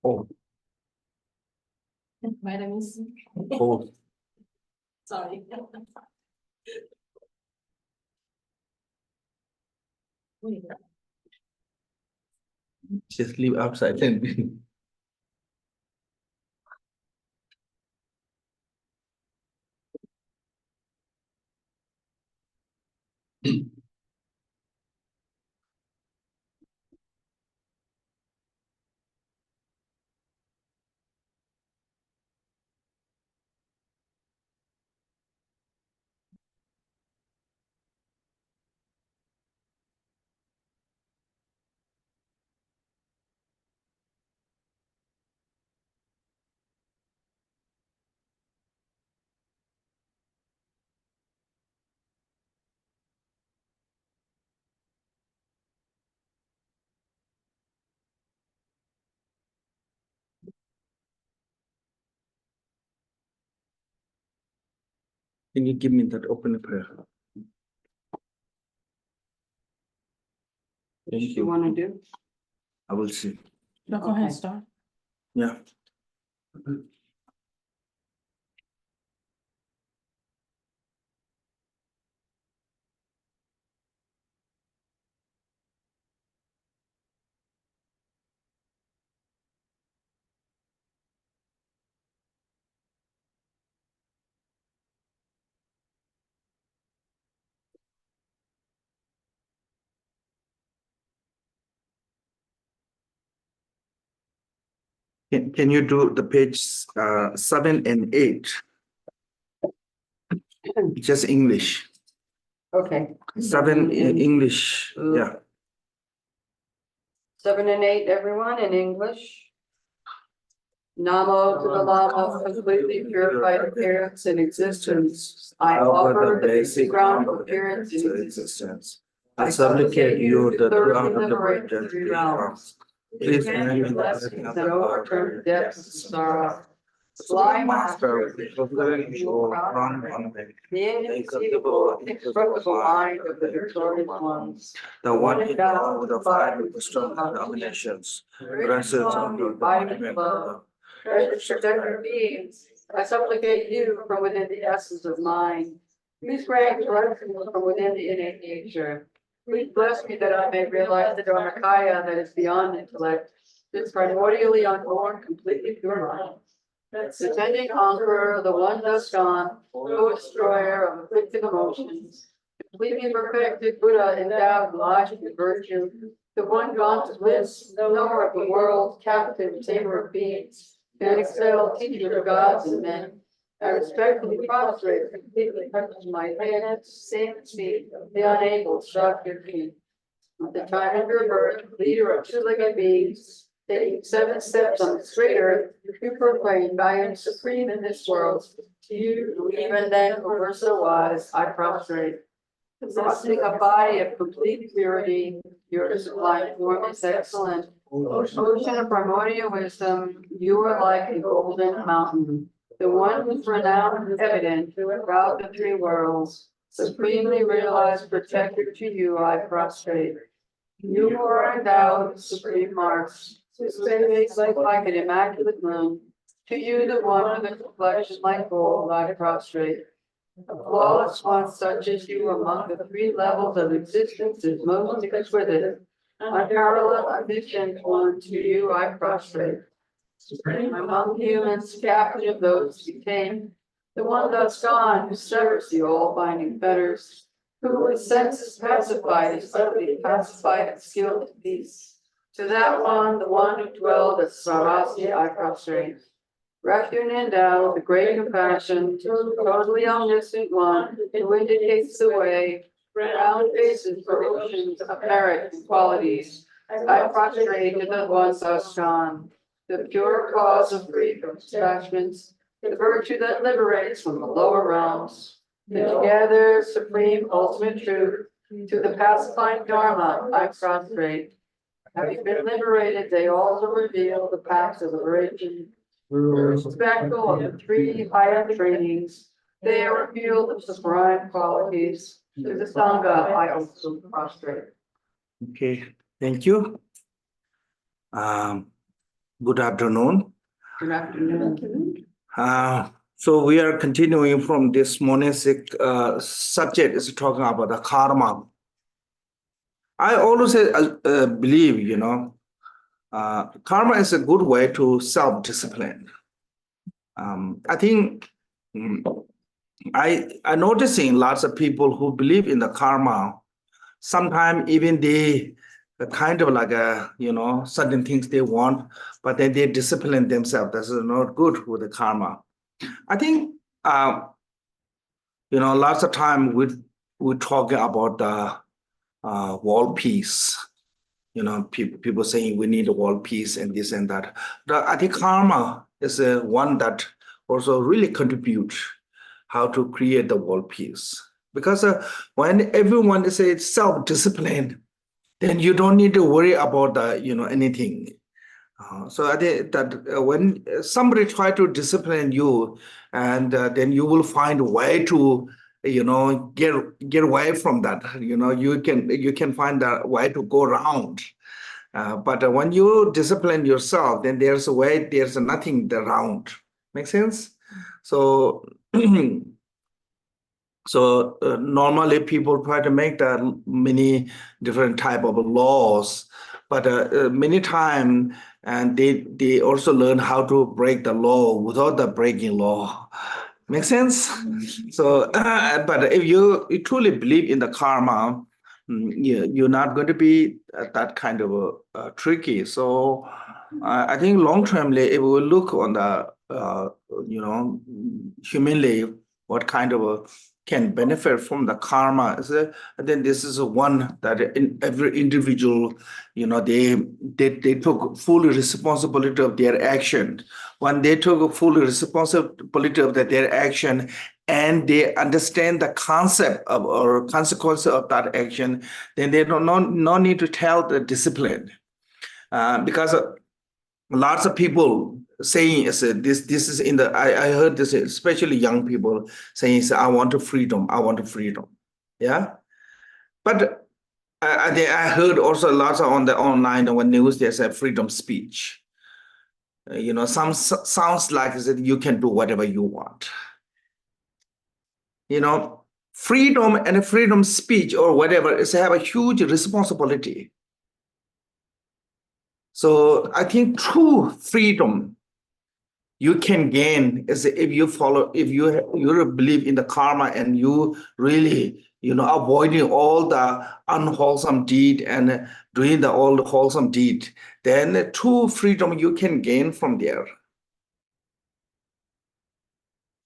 Oh, My name is. oh. Sorry. Wait. Just leave outside then. Can you give me that open prayer? Thank You you. want to do? I will see. No, go ahead, Okay. start. Yeah. Can you do the page 7 and 8? Just English. Okay. 7 in English. Yeah. 7 and 8, everyone, in English. Namo to the Lama, completely purified appearance and existence. I offer the basic ground of appearance and existence. I supplicate you the ground of liberate the the three realms. Please grant grant your me the blessings blessing of that the overturn the depths of sorrow. Fly, Master, fulfilling your crown on me. the inconceivable, inexplicable mind of the victorious ones. The one endowed with the fire of wisdom and dominations. Grants us on the abiding love. Precious protector beings, I supplicate you from within the essence of mind. Please grant blessings from within the innate nature. Please bless me that I may realize the Dharmakaya that is beyond intellect, this primordially unborn, completely pure mind. The tending conqueror, the one thus gone, co-destroyer of afflicted emotions, completely perfected Buddha endowed with logic and virtue, the one gone to bliss, knower of the world, captive, tamer of beings, and excel teacher of gods and men. I respectfully prostrate, completely touches my hands, saints' feet, the unable to shock your feet. At the time of your birth, leader of two-legged beings, taking 7 steps on the straight earth, you proclaimed, I am supreme in this world. To you, who even then who were so wise, I prostrate. Possessing a body of complete purity, your sublime form is excellent. Ocean of primordial wisdom, you are like a golden mountain. The one whose renown is evident throughout the 3 worlds. Supremely realized protector, to you I prostrate. You are endowed with supreme marks, whose face like an immaculate moon. To you, the one with a complexion like gold, I prostrate. A flawless one such as you among the 3 levels of existence is most exquisite. Unparalleled, omniscient one, to you I prostrate. Supreme among humans, captain of those detained, the one thus gone who severs the all-binding fetters, who with senses pacified is utterly pacified and skilled in peace. To that one, the one who dwelled at Sarasi, I prostrate. Refuge endowed with great compassion, totally omniscient one, who indicates the way, round faces for oceans of merit and qualities. I prostrate to the one thus gone, the pure cause of free from attachments, the virtue that liberates from the lower realms, the together supreme ultimate truth. To the pacifying Dharma I prostrate. Having been liberated, they also reveal the path to liberation. Respectful of the 3 higher trainings, they reveal the sublime qualities. To the Sangha I also prostrate. Okay, thank you. Good afternoon. Good afternoon. So we are continuing from this monastic subject is talking about the karma. I always believe, karma is a good way to self-discipline. I think I noticing lots of people who believe in the karma. Sometimes even they kind of like certain things they want, but then they discipline themselves. That's not good with the karma. I think lots of time we talking about the world peace. People saying we need a world peace and this and that. I think karma is one that also really contribute how to create the world peace. Because when everyone is self-disciplined, then you don't need to worry about anything. So I think that when somebody try to discipline you, and then you will find a way to get away from that. You can find a way to go around. But when you discipline yourself, then there's a way. There's nothing around. Make sense? So. So normally people try to make many different type of laws, but many times and they also learn how to break the law without the breaking law. Make sense? So, but if you truly believe in the karma, you're not going to be that kind of tricky. So I think long termly, if we look on the humanly, what kind of can benefit from the karma. Then this is one that in every individual, they took full responsibility of their action. When they took full responsibility of their action, and they understand the concept of or consequence of that action, then they don't no need to tell the discipline, because lots of people saying this is in the I heard this, especially young people saying I want freedom, yeah. But I heard also lots on the online when news they say freedom speech. Sounds like that you can do whatever you want. Freedom and freedom speech or whatever is have a huge responsibility. So I think true freedom you can gain is if you believe in the karma and you really avoiding all the unwholesome deed and doing all the wholesome deed, then the true freedom you can gain from there.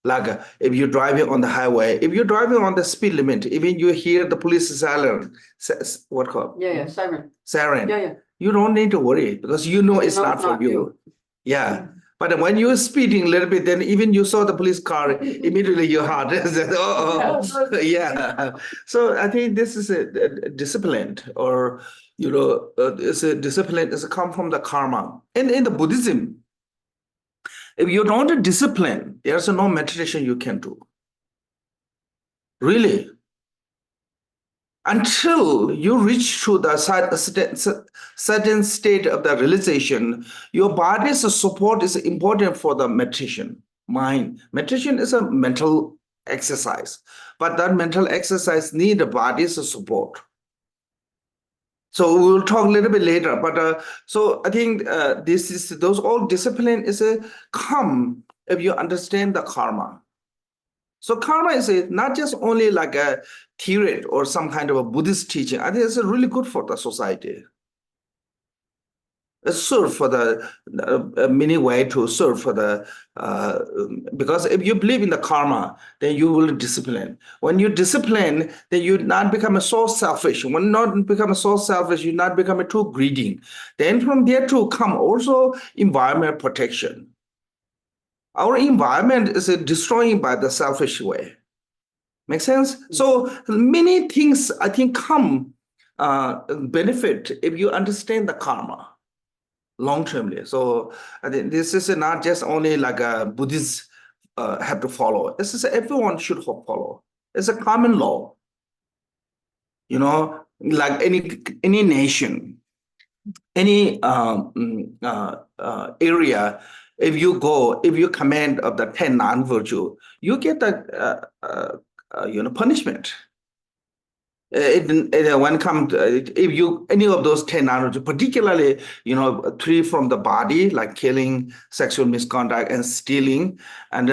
Like if you're driving on the highway, if you're driving on the speed limit, even you hear the police siren, what called? Yeah, siren. Siren. Yeah. You don't need to worry because it's not for you. Yeah. But when you're speeding a little bit, then even you saw the police car, immediately your heart said, yeah. So I think this is a disciplined, or it's a discipline. It's come from the karma. And in the Buddhism, if you don't discipline, there's no meditation you can do. Really. Until you reach to the certain state of the realization, your body's support is important for the meditation. Mind. Meditation is a mental exercise, but that mental exercise needs the body's support. So we'll talk a little bit later, but so I think those all discipline is come if you understand the karma. So karma is not just only like a theory or some kind of a Buddhist teaching. I think it's really good for the society. It's serve for the many way to serve for the because if you believe in the karma, then you will discipline. When you discipline, then you not become so selfish. When not become so selfish, you not become too greedy. Then from there to come also environment protection. Our environment is destroying by the selfish way. Make sense? So many things I think come benefit if you understand the karma long termly. So I think this is not just only like a Buddhists have to follow. This is everyone should follow. It's a common law. Like any nation. any area, if you command of the 10 non-virtue, you get the punishment. When come if you any of those 10 non-virtue, particularly 3 from the body, like killing, sexual misconduct, and stealing, and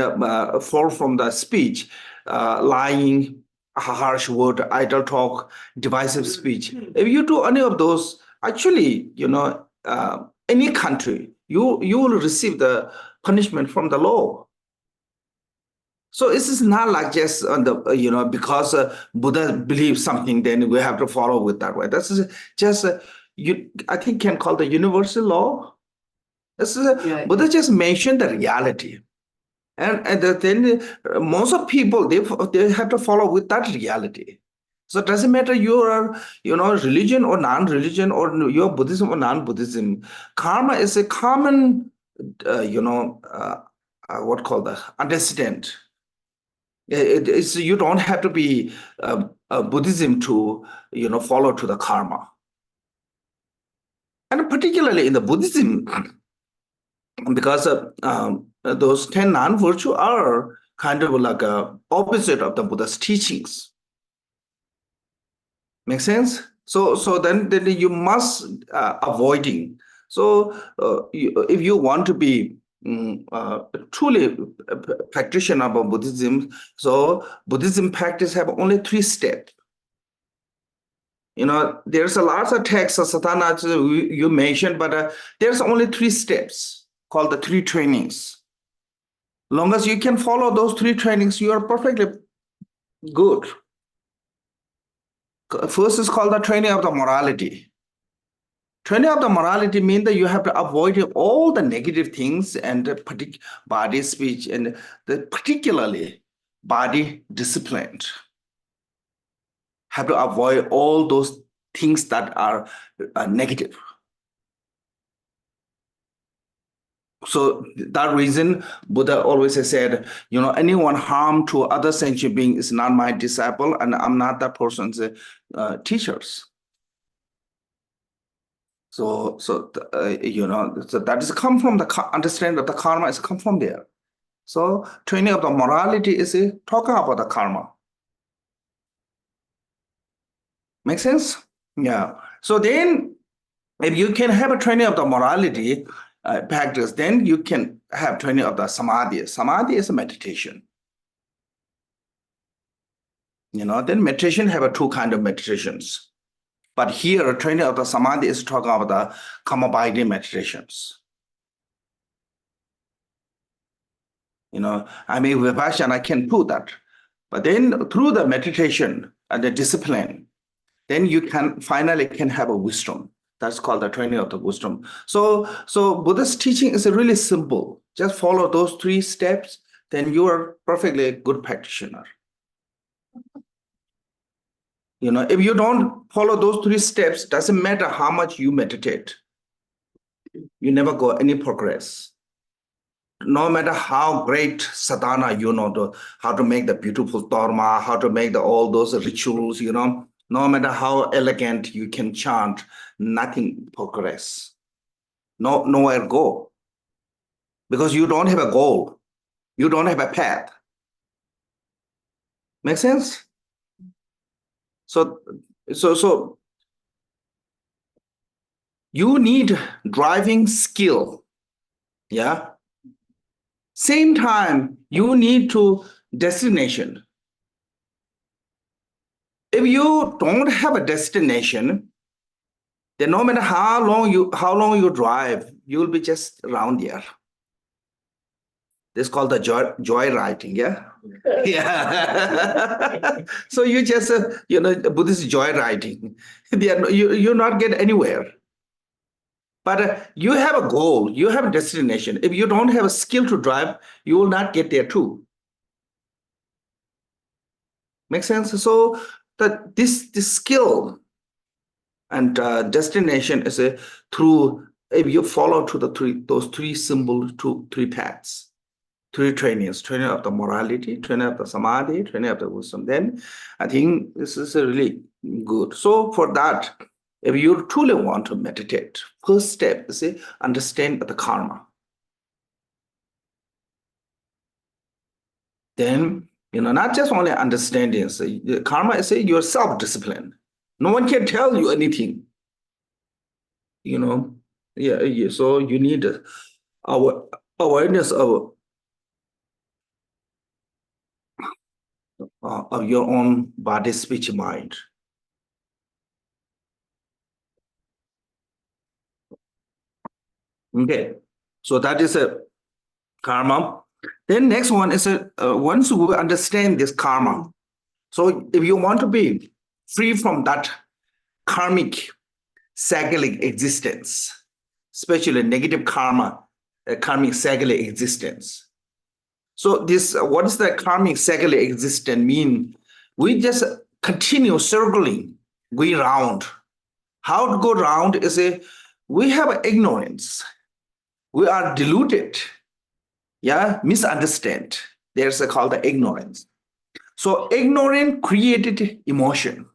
4 from the speech, lying, harsh word, idle talk, divisive speech. If you do any of those, actually, any country, you will receive the punishment from the law. So this is not like just on the because Buddha believes something, then we have to follow with that way. This is just I think can call the universal law. This is Buddha just mentioned the reality, and then most of people they have to follow with that reality. So it doesn't matter you are religion or non-religion, or you're Buddhism or non-Buddhism. Karma is a common what called the understand. You don't have to be Buddhism to follow to the karma, and particularly in the Buddhism, because those 10 non-virtue are kind of like a opposite of the Buddha's teachings. Make sense? So then you must avoiding. So if you want to be truly practitioner of Buddhism, so Buddhism practice have only 3 steps. There's a lot of texts of Satana you mentioned, but there's only 3 steps called the 3 trainings. Long as you can follow those 3 trainings, you are perfectly good. First is called the training of the morality. Training of the morality means that you have to avoid all the negative things and body, speech, and particularly body discipline. Have to avoid all those things that are negative. So that reason, Buddha always said, anyone harm to other sentient being is not my disciple, and I'm not that person's teachers. So that is come from the understanding of the karma is come from there. So training of the morality is talking about the karma. Make sense? Yeah. So then, if you can have a training of the morality practice, then you can have training of the samadhi. Samadhi is a meditation. Then meditation have a 2 kind of meditations. But here, training of the samadhi is talking about the karma-binding meditations. Vairochana can do that. But then through the meditation and the discipline, then you can finally have a wisdom. That's called the training of the wisdom. So Buddha's teaching is really simple. Just follow those 3 steps, then you are perfectly a good practitioner. If you don't follow those 3 steps, doesn't matter how much you meditate, you never go any progress. No matter how great sadhana how to make the beautiful dharma, how to make all those rituals, no matter how elegant you can chant, nothing progress. Nowhere go. Because you don't have a goal. You don't have a path. Make sense? So you need driving skill. Yeah. Same time, you need to destination. If you don't have a destination, then no matter how long you drive, you will be just around here. This is called the joy riding, yeah? Yeah. So you just, Buddhist joy riding. You not get anywhere. But you have a goal, you have a destination. If you don't have a skill to drive, you will not get there too. Make sense? So this skill and destination is through, if you follow to those 3 simple 3 paths. 3 trainings, training of the morality, training of the samadhi, training of the wisdom. Then I think this is really good. So for that, If you truly want to meditate, first step is understand the karma. Then, not just only understanding, the karma is your self-discipline. No one can tell you anything. Yeah, so you need our awareness of your own body, speech, mind. Okay, so that is a karma. Then next one is once we understand this karma. So if you want to be free from that karmic cyclic existence, especially negative karma, karmic cyclic existence. So this, what does the karmic cyclic existence mean? We just continue circling, going round. How to go round is we have ignorance. We are deluded, misunderstand. There's called the ignorance. So ignorance created emotion.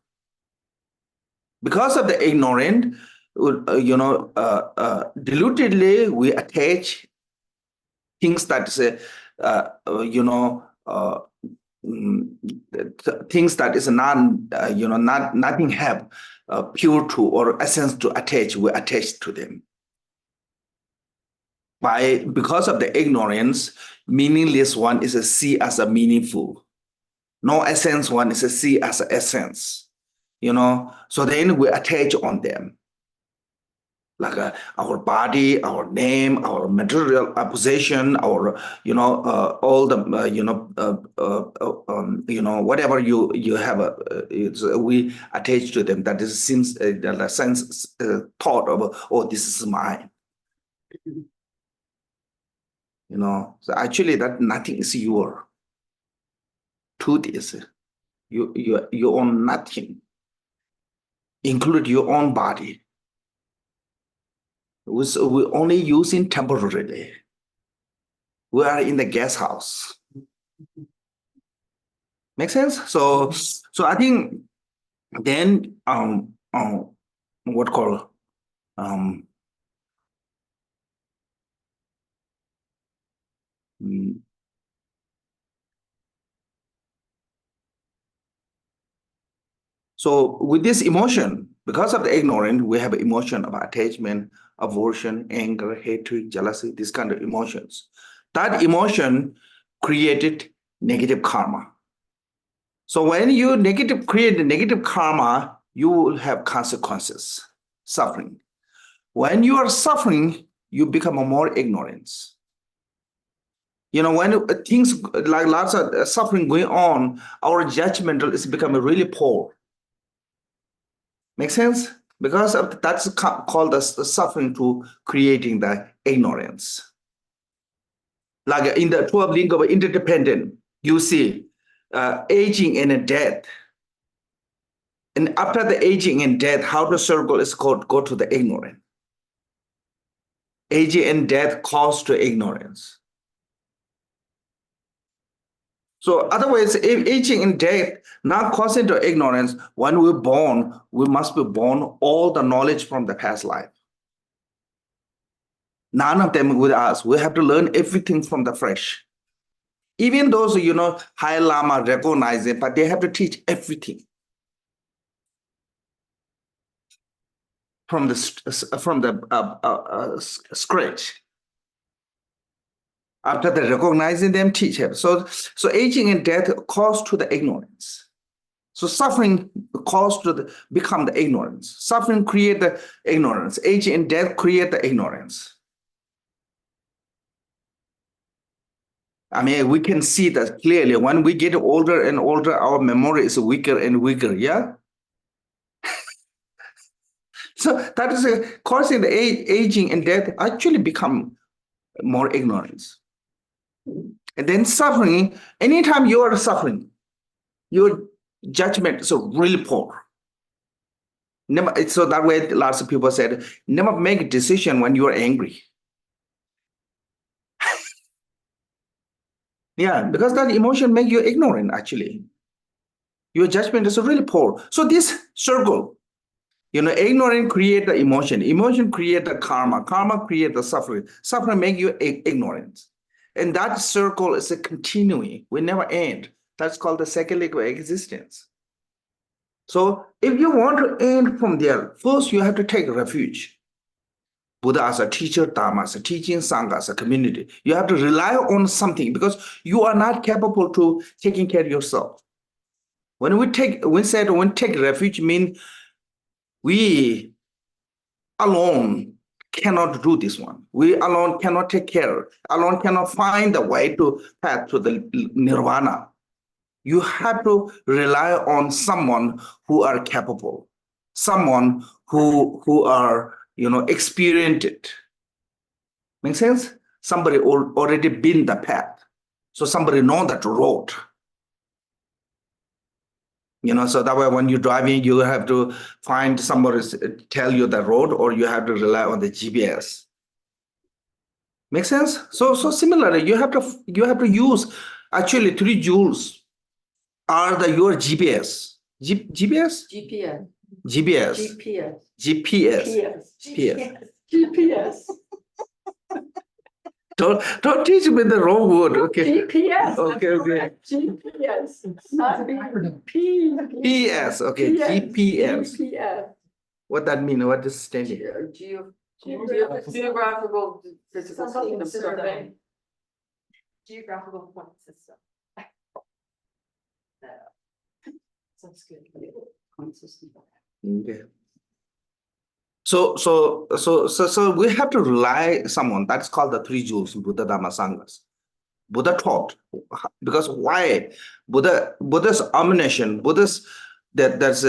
Because of the ignorant, deludedly we attach things that is, things that is nothing have pure truth or essence to attach. We attach to them. Because of the ignorance, meaningless one is a see as a meaningful. No essence one is a see as a essence. So then we attach on them. Like our body, our name, our material possession, our all the whatever you have, we attach to them. That is seems the sense thought of, oh, this is mine. So actually that nothing is your. Truth is you own nothing, include your own body. We only using temporarily. We are in the guest house. Make sense? So I think then what call so with this emotion, because of the ignorance, we have emotion of attachment, aversion, anger, hatred, jealousy, these kind of emotions. That emotion created negative karma. So when you create the negative karma, you will have consequences, suffering. When you are suffering, you become more ignorance. When things like lots of suffering going on, our judgmental is becoming really poor. Make sense? Because that's called the suffering to creating the ignorance. Like in the 12 link of interdependent, you see aging and death. And after the aging and death, how the circle is called, go to the ignorance. Aging and death cause to ignorance. So otherwise, if aging and death not causing to ignorance, when we're born, we must be born all the knowledge from the past life. None of them with us. We have to learn everything from the fresh. Even those, high lama recognize it, but they have to teach everything from the scratch. After they recognizing them, teach them. So aging and death cause to the ignorance. So suffering cause to become the ignorance. Suffering create the ignorance. Aging and death create the ignorance. I mean, we can see that clearly. When we get older and older, our memory is weaker and weaker, yeah? So that is causing the aging and death actually become more ignorance. And then suffering, anytime you are suffering, your judgment is really poor. Never, so that way, lots of people said, never make a decision when you are angry. Yeah, because that emotion makes you ignorant, actually. Your judgment is really poor. So this circle, Ignorance create the emotion. Emotion create the karma. Karma create the suffering. Suffering make you ignorant. And that circle is a continuing. We never end. That's called the cyclic existence. So if you want to end from there, first you have to take refuge. Buddha as a teacher, Dharma as a teaching, Sangha as a community. You have to rely on something because you are not capable to taking care of yourself. When we take refuge, mean we alone cannot do this one. We alone cannot take care. Alone cannot find the way to path to the nirvana. You have to rely on someone who are capable, someone who are experienced it. Make sense? Somebody already been the path, so somebody know that road. So that way when you're driving, you have to find somebody tell you the road, or you have to rely on the GPS. Make sense? So similarly, you have to use actually 3 jewels are your GPS. GPS? GPS. GPS. GPS. GPS. GPS. GPS. Don't teach me the wrong word. Okay. GPS. Okay. GPS. Not P. PS. Okay. GPS. GPS. What that mean? What is standing? Geographical physical Something system survey. Geographical point system. Sounds good. Okay. So we have to rely someone. That's called the 3 jewels, Buddha, Dhamma, Sanghas. Buddha taught, because why? Buddha's omniscience, Buddha's that's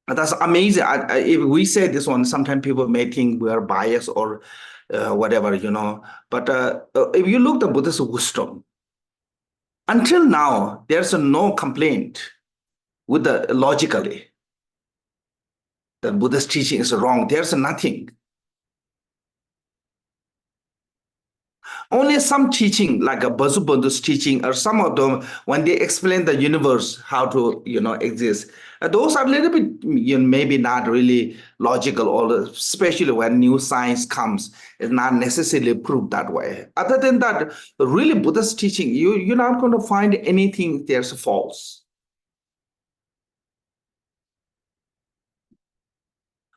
that's amazing. If we say this one, sometimes people may think we are biased or whatever, But if you look at Buddha's wisdom, until now there's no complaint with the logically. The Buddha's teaching is wrong. There's nothing. Only some teaching, like a Buddha's teaching, or some of them, when they explain the universe, how to, exist, those are a little bit, maybe not really logical, or especially when new science comes, it's not necessarily proved that way. Other than that, really Buddha's teaching, you're not going to find anything there's false.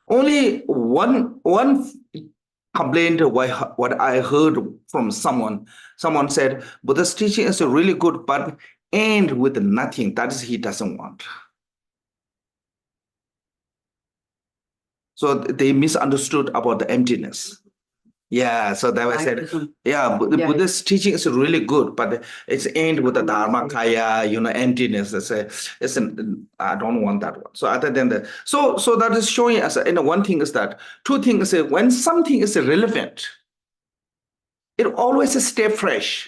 Only one complaint, what I heard from someone said, Buddha's teaching is really good, but end with nothing. That is, he doesn't want. So they misunderstood about the emptiness. Yeah, so that was said, Buddha's teaching is really good, but it's end with the dharmakaya, emptiness. I don't want that one. So other than that, so that is showing us, one thing is that, 2 things is when something is relevant, it always stay fresh.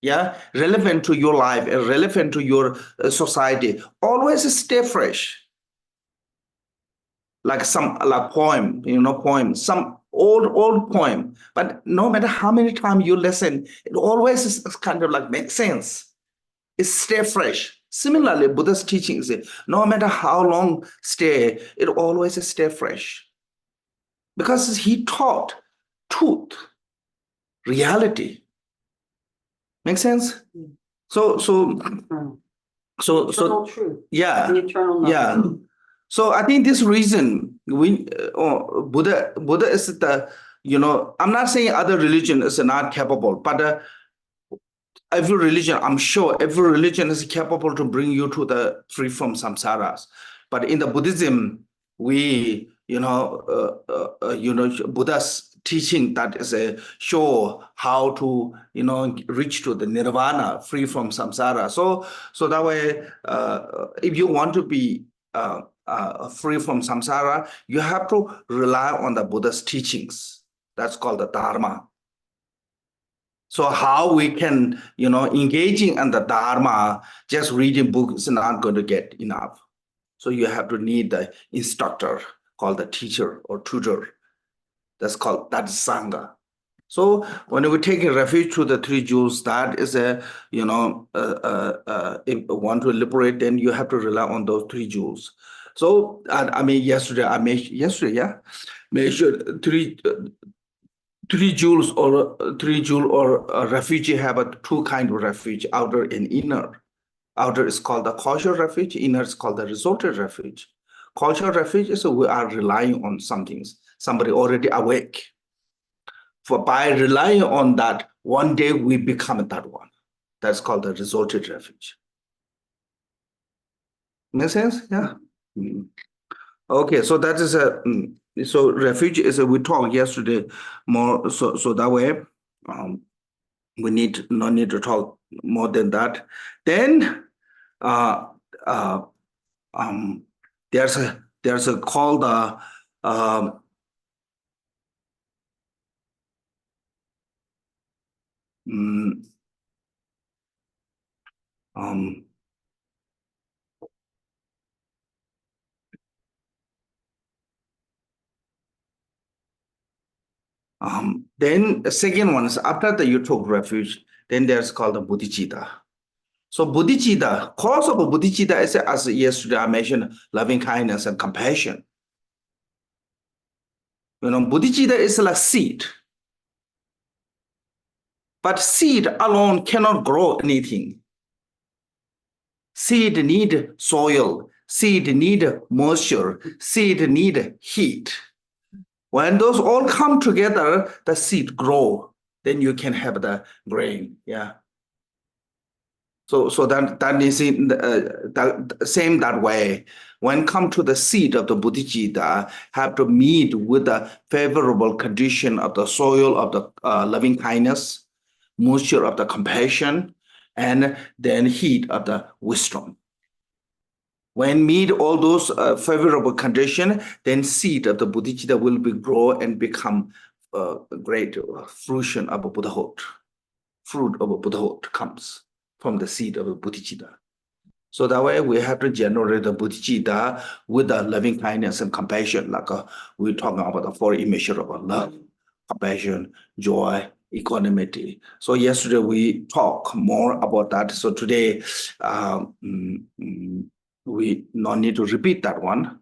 Yeah, relevant to your life, relevant to your society, always stay fresh. Like poem, some old poem, but no matter how many times you listen, it always is kind of like makes sense. It stay fresh. Similarly, Buddha's teaching is no matter how long stay, it always stay fresh. Because he taught truth, reality. Make sense? So Eternal truth. Yeah. The eternal knowledge. Yeah. So I think this reason Buddha is the, I'm not saying other religion is not capable, but every religion, I'm sure every religion is capable to bring you to the free from samsaras. But in the Buddhism, we, Buddha's teaching that is show how to, reach to the nirvana, free from samsara. So that way, if you want to be free from samsara, you have to rely on the Buddha's teachings. That's called the Dharma. So how we can, engaging in the Dharma, just reading books is not going to get enough. So you have to need the instructor called the teacher or tutor. That's Sangha. So when we take a refuge to the 3 jewels, that is if you want to liberate, then you have to rely on those 3 jewels. So I mean, yesterday I measured 3 joules or a refugee have two kind of refuge, outer and inner. Outer is called the causal refuge, inner is called the resultant refuge. Causal refuge is we are relying on somebody already awake. By relying on that, one day we become that one. That's called the resultant refuge. Make sense? Yeah. Okay, so that is so refuge is we talked yesterday more, so that way we no need to talk more than that. Then there's a called then the second one is after the you took refuge, then there's called the bodhicitta. So bodhicitta, cause of bodhicitta is, as yesterday I mentioned, loving kindness and compassion. You know, bodhicitta is like seed. But seed alone cannot grow anything. Seed need soil, seed need moisture, seed need heat. When those all come together, the seed grow. Then you can have the grain. Yeah. So that is in the same that way. When come to the seed of the bodhicitta, have to meet with the favorable condition of the soil of the loving kindness, moisture of the compassion, and then heat of the wisdom. When meet all those favorable conditions, then seed of the bodhicitta will be grow and become great fruition of Buddhahood. Fruit of Buddhahood comes from the seed of bodhicitta. So that way we have to generate the bodhicitta with the loving kindness and compassion, like we're talking about the four immeasurable love, compassion, joy, equanimity. So yesterday we talked more about that. So today we no need to repeat that one,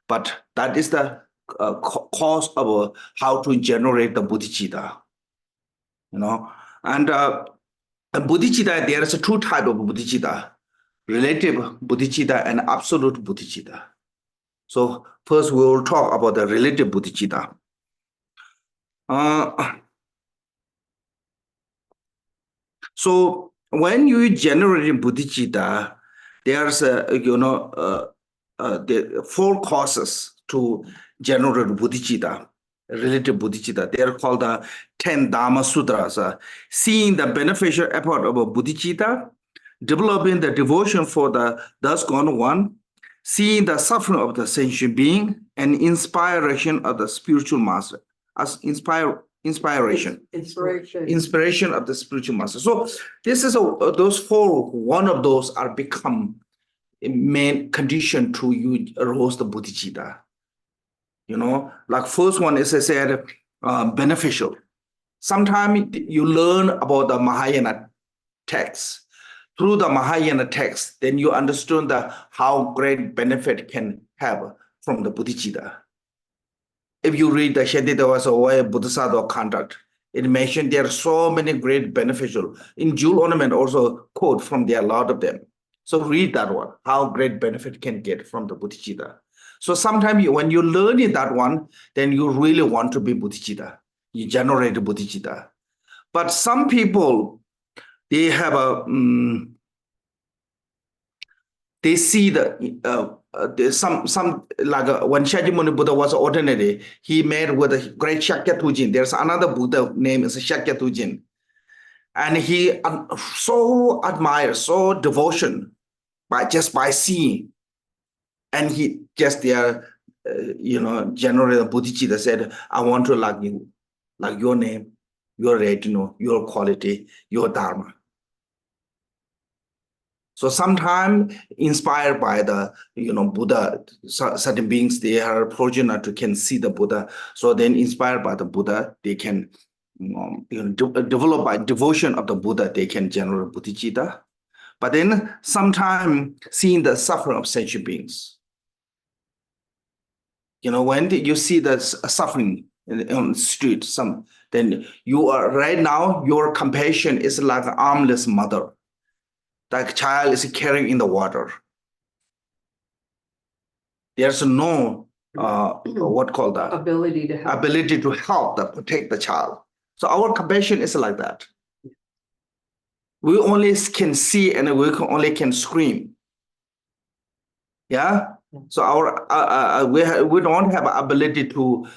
but that is the cause of how to generate the bodhicitta. You know, and bodhicitta, there is two types of bodhicitta: relative bodhicitta and absolute bodhicitta. So first we will talk about the relative bodhicitta. So when you generate bodhicitta, there's the four causes to generate bodhicitta, relative bodhicitta. They are called the 10 Dhamma Sutras. Seeing the beneficial effort of a bodhicitta, developing the devotion for the thus gone one, seeing the suffering of the sentient being, and inspiration of the spiritual master. As inspiration of the spiritual master. So this is those four. One of those are become a main condition to you arouse the bodhicitta. You know, like first one is I said beneficial. Sometimes you learn about the Mahayana text. Through the Mahayana text, then you understand how great benefit can have from the bodhicitta. If you read the Shantidevasa way Bodhisattva conduct, it mentioned there are so many great beneficial. In jewel ornament also quote from there, a lot of them. So read that one, how great benefit can get from the bodhicitta. So sometimes when you learn in that one, then you really want to be bodhicitta. You generate bodhicitta. But some people, they have they see there's some like when Shakyamuni Buddha was ordinary, he met with a great Shakyatujin. There's another Buddha name is Shakyatujin, and he so admires, so devotion just by seeing, and he just there, general bodhicitta said, "I want to like you, like your name, your retinue, your quality, your dharma." So sometimes inspired by the Buddha, certain beings they are progenitor can see the Buddha. So then inspired by the Buddha, they can develop by devotion of the Buddha, they can generate bodhicitta. But then sometimes seeing the suffering of sentient beings, When you see the suffering on the street, then you are right now, your compassion is like an armless mother. That child is carrying in the water. There's no what called that Ability to help. ability to help protect the child. So our compassion is like that. We only can see and we only can scream. Yeah. So our we don't have ability to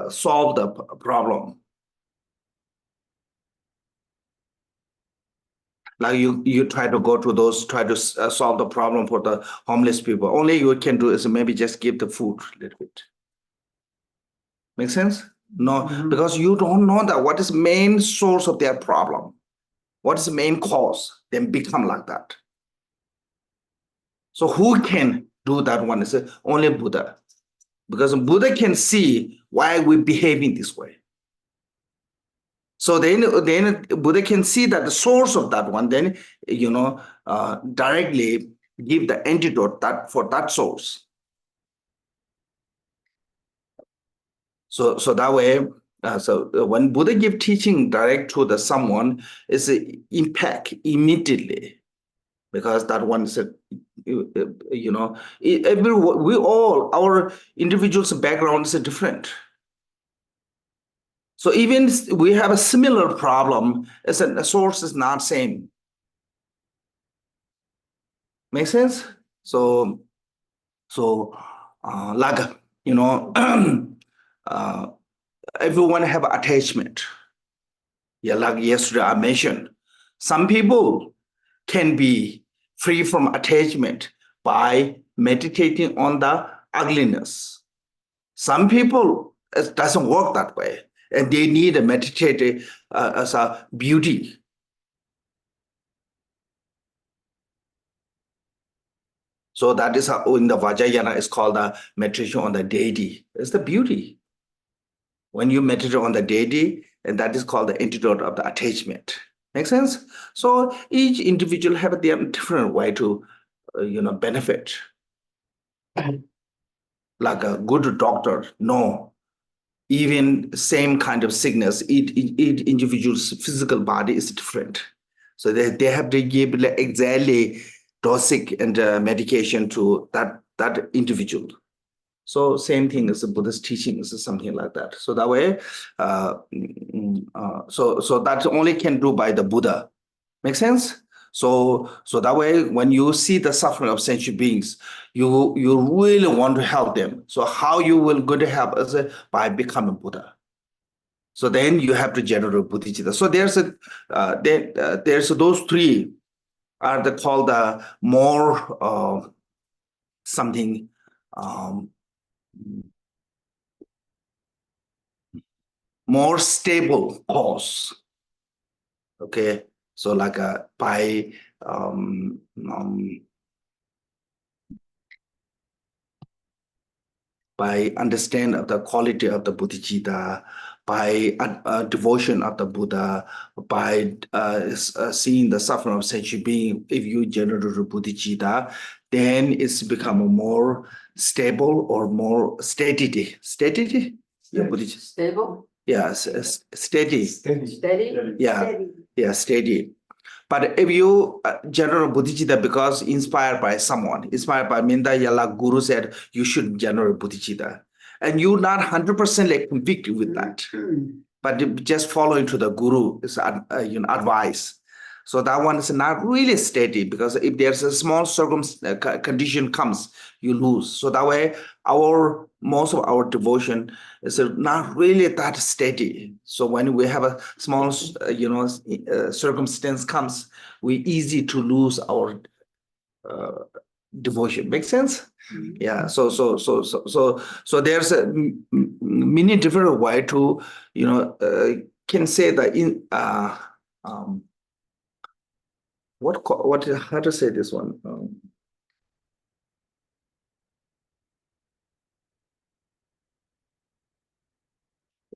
solve the problem. Like you try to go to those, try to solve the problem for the homeless people. Only you can do is maybe just give the food a little bit. Make sense? No, because you don't know that what is main source of their problem. What is the main cause? Then become like that. So who can do that one? Is only Buddha. Because Buddha can see why we're behaving this way. So then Buddha can see that the source of that one, then, directly give the antidote for that source. So that way, when Buddha give teaching direct to someone, it's an impact immediately, because that one is we all, our individual's background is different. So even we have a similar problem, as the source is not same. Make sense? So like everyone have attachment. Yeah, like yesterday I mentioned, some people can be free from attachment by meditating on the ugliness. Some people, it doesn't work that way, and they need a meditative as a beauty. So that is how in the Vajrayana is called the meditation on the deity. It's the beauty. When you meditate on the deity, and that is called the antidote of the attachment. Make sense? So each individual have their different way to, benefit. Like a good doctor, no. Even same kind of sickness, each individual's physical body is different. So they have to give exactly dosage and medication to that individual. So same thing as the Buddhist teaching is something like that. So that way, so that only can do by the Buddha. Make sense? So that way, when you see the suffering of sentient beings, you really want to help them. So how you will go to help is by becoming Buddha. So then you have to generate bodhicitta. So there's those three are called the more something more stable cause. Okay, so like by understand of the quality of the bodhicitta, by devotion of the Buddha, by seeing the suffering of sentient being, if you generate bodhicitta, then it's become more stable or more steady. Steady? Yeah, Stable? Yes, steady. Steady? Yeah, steady. But if you generate bodhicitta because inspired by someone, inspired by Minda Yala Guru said you should generate bodhicitta, and you're not 100% like convicted with that, but just following to the Guru is advice. So that one is not really steady, because if there's a small condition comes, you lose. So that way, most of our devotion is not really that steady. So when we have a small, circumstance comes, we easy to lose our devotion. Make sense? Yeah. So there's many different way to, can say that in how to say this one?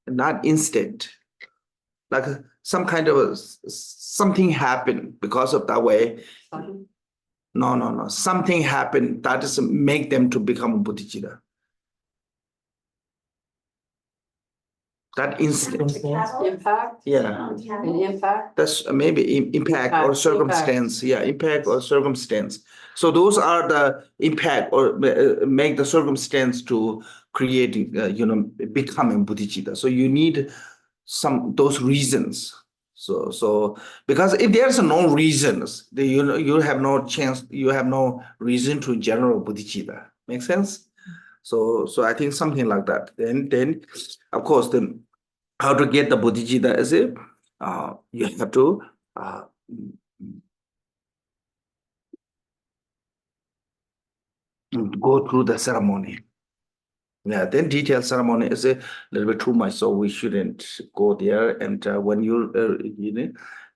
Not instant, like some kind of something happened because of that way. No. Something happened that is make them to become a bodhicitta. That instant, Impact? yeah, An impact? that's maybe impact or Impact. circumstance. Yeah, impact or circumstance. So those are the impact or make the circumstance to creating, becoming bodhicitta. So you need those reasons. So because if there's no reasons, then you have no chance, you have no reason to generate bodhicitta. Make sense? So I think something like that. Then of course then how to get the bodhicitta is it? You have to go through the ceremony. Yeah, then detailed ceremony is a little bit too much, so we shouldn't go there. And when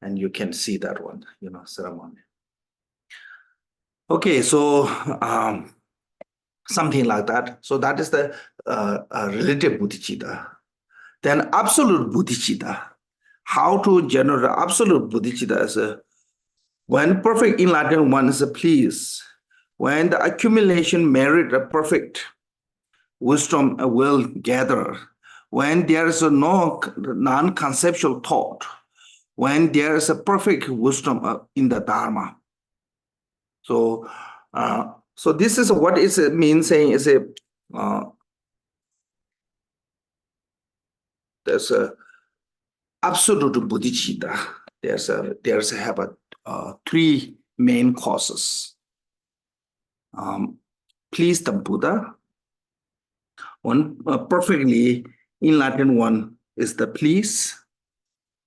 and you can see that one, ceremony. Okay, so something like that. So that is the relative bodhicitta. Then absolute bodhicitta. How to generate absolute bodhicitta is when perfect enlightened one is pleased, when the accumulation merit a perfect wisdom will gather, when there is no non-conceptual thought, when there is a perfect wisdom in the Dharma. So this is what it means saying is there's a absolute bodhicitta. There's three main causes. Please the Buddha. One perfectly enlightened one is the please,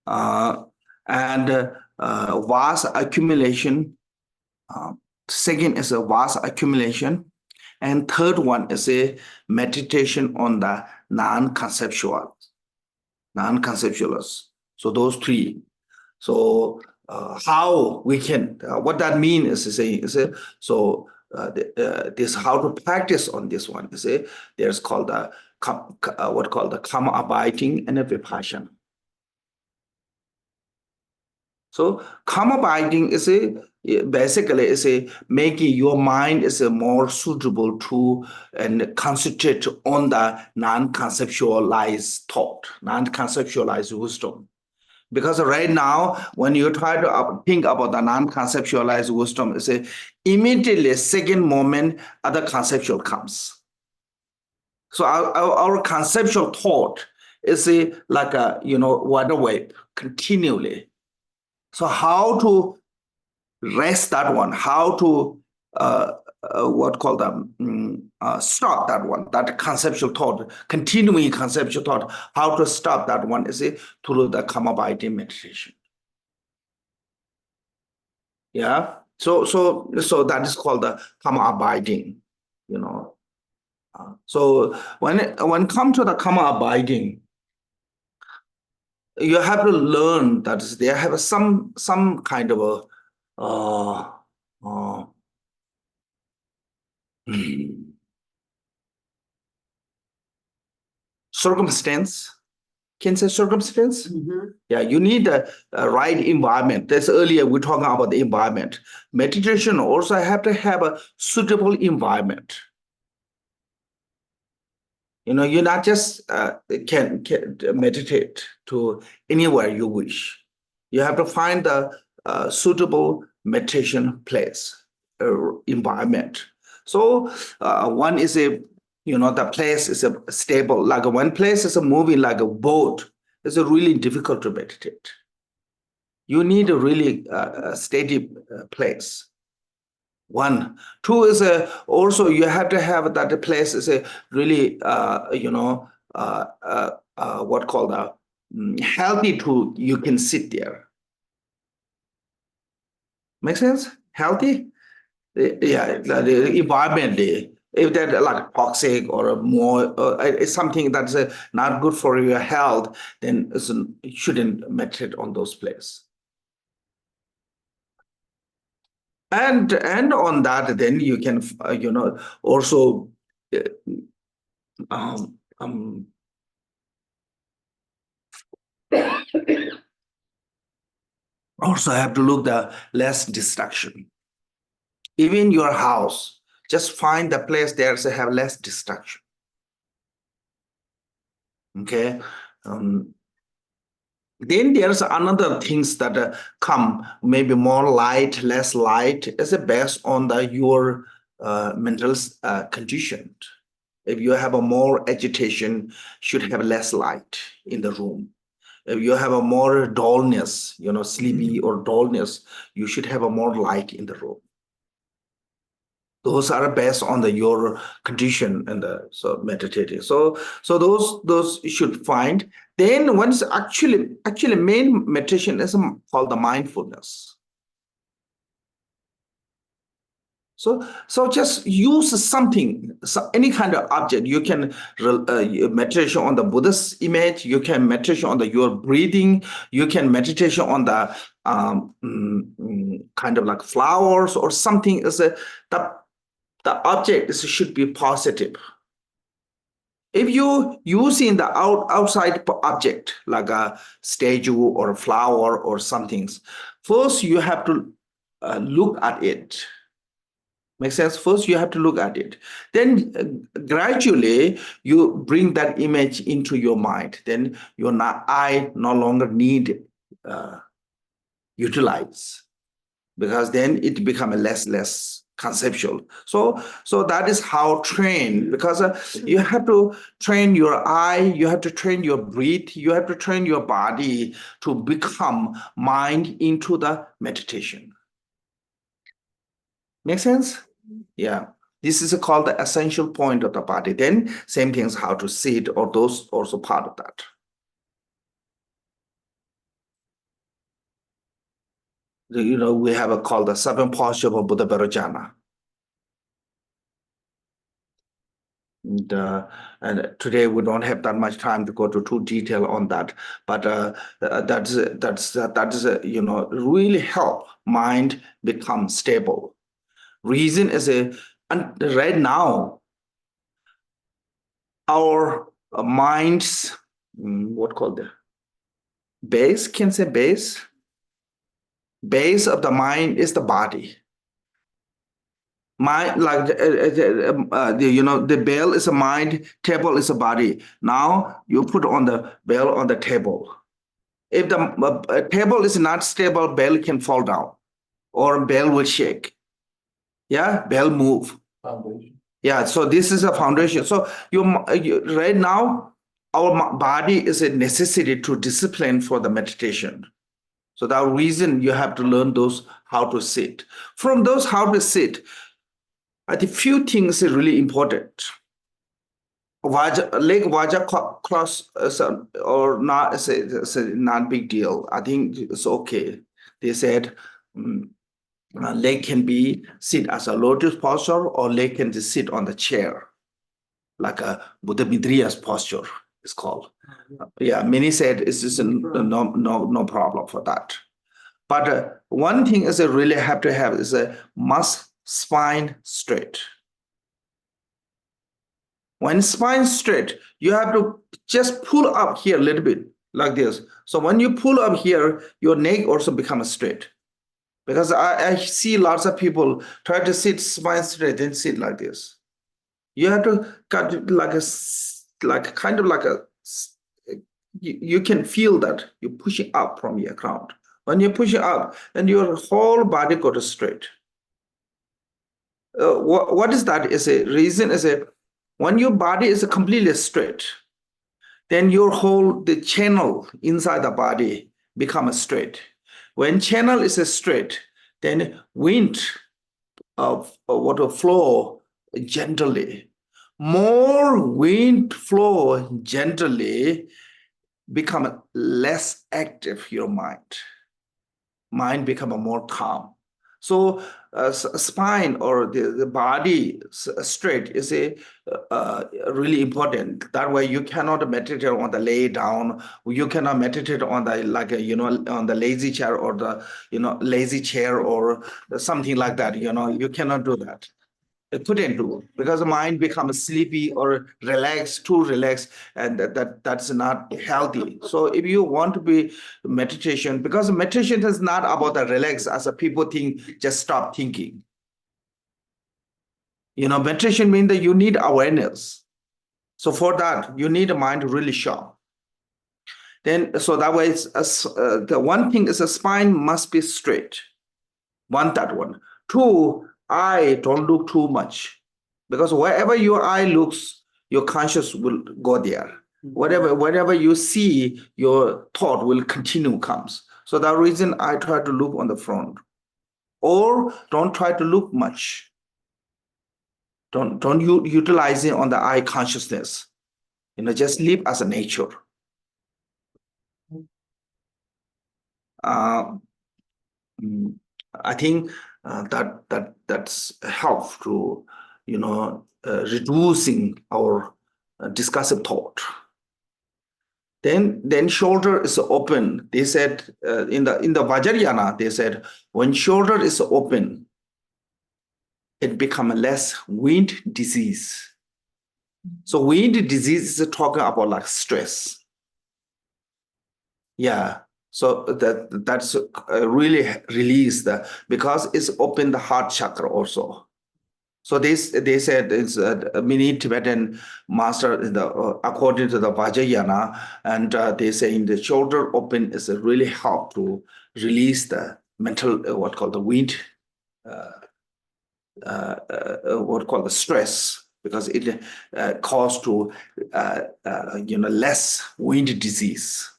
and vast accumulation. Second is a vast accumulation, and third one is a meditation on the non-conceptuals. So those three. So how we can, what that means is this how to practice on this one. There's called what called the karma abiding and a vipassana. So karma abiding is basically making your mind more suitable to and concentrate on the non-conceptualized thought, non-conceptualized wisdom. Because right now, when you try to think about the non-conceptualized wisdom, immediately second moment, other conceptual comes. So our conceptual thought is like a water wave continually. So how to rest that one? How to stop that one? That conceptual thought, continuing conceptual thought. How to stop that one? Through the karma abiding meditation. Yeah. So that is called the karma abiding. So when come to the karma abiding, you have to learn that they have some kind of a circumstance. Can say circumstance? Mhm. Yeah, you need a right environment. That's earlier we talking about the environment. Meditation also have to have a suitable environment. You're not just can meditate to anywhere you wish. You have to find the suitable meditation place, environment. So one is the place is stable. Like one place is moving like a boat. It's really difficult to meditate. You need a really steady place. One, two is also you have to have that place is really what called healthy to you can sit there. Make sense? Healthy? Yeah, the environment. If they're like toxic or more, it's something that's not good for your health, then you shouldn't meditate on those places. And on that, then you can also also have to look the less distraction. Even your house, just find the place there to have less distraction. Okay, Then there's another things that come, maybe more light, less light, is based on your mental condition. If you have a more agitation, should have less light in the room. If you have a more dullness, sleepy or dullness, you should have a more light in the room. Those are based on your condition and so meditating. So those you should find. Then once actually main meditation is called the mindfulness. So just use something, any kind of object. You can meditation on the Buddha's image. You can meditation on your breathing. You can meditation on the kind of like flowers or something. Is the object should be positive. If you using the outside object like a statue or a flower or something, first you have to look at it. Makes sense? First, you have to look at it. Then gradually, you bring that image into your mind. Then your eye no longer need utilize, because then it becomes less conceptual. So that is how train, because you have to train your eye, you have to train your breath, you have to train your body to become mind into the meditation. Make sense? Yeah, this is called the essential point of the body. Then same things, how to sit, or those also part of that. We have called the 7 posture of Buddha Vairochana. And today we don't have that much time to go to too detail on that, but that's really help mind become stable. Reason is right now our minds, what called the base, can say base of the mind is the body. Mind, like the bell is a mind, table is a body. Now you put on the bell on the table. If the table is not stable, bell can fall down, or bell will shake. Yeah, bell move. Foundation. Yeah, so this is a foundation. So you right now, our body is a necessity to discipline for the meditation. So that reason you have to learn those how to sit. From those how to sit, I think few things are really important. Leg Vaja cross or not, it's not big deal. I think it's okay. They said leg can be sit as a lotus posture, or leg can just sit on the chair, like a Buddha Midriya's posture is called. Yeah, many said it's just no problem for that. But one thing is I really have to have is a spine straight. When spine straight, you have to just pull up here a little bit like this. So when you pull up here, your neck also becomes straight. Because I see lots of people try to sit spine straight and sit like this. You have to cut it you can feel that you're pushing up from your ground. When you push it up, then your whole body goes straight. What is that? Is a reason is when your body is completely straight, then the channel inside the body becomes straight. When channel is straight, then wind of water flow gently. More wind flow gently, become less active your mind. Mind become more calm. So spine or the body straight is really important. That way you cannot meditate on the lay down. You cannot meditate on the on the lazy chair or the lazy chair or something like that. You cannot do that. It couldn't do, because the mind becomes sleepy or relaxed, too relaxed, and that's not healthy. So if you want to be meditation, because meditation is not about the relax, as a people think, just stop thinking. Meditation means that you need awareness. So for that, you need a mind really sharp. Then, so that way, the one thing is the spine must be straight. That one. Two, eye don't look too much, because wherever your eye looks, your conscious will go there. Whatever you see, your thought will continue comes. So that reason I try to look on the front, or don't try to look much. Don't utilize it on the eye consciousness. Just live as a nature. I think that's help to reducing our discursive thought. Then shoulder is open. They said in the Vairochana, they said when shoulder is open, it becomes less wind disease. So wind disease is talking about like stress. Yeah. So that's really released because it's open the heart chakra also. So they said it's a mini Tibetan master according to the Vairochana, and they say in the shoulder open is a really help to release the mental what called the wind, what called the stress, because it cause to less wind disease.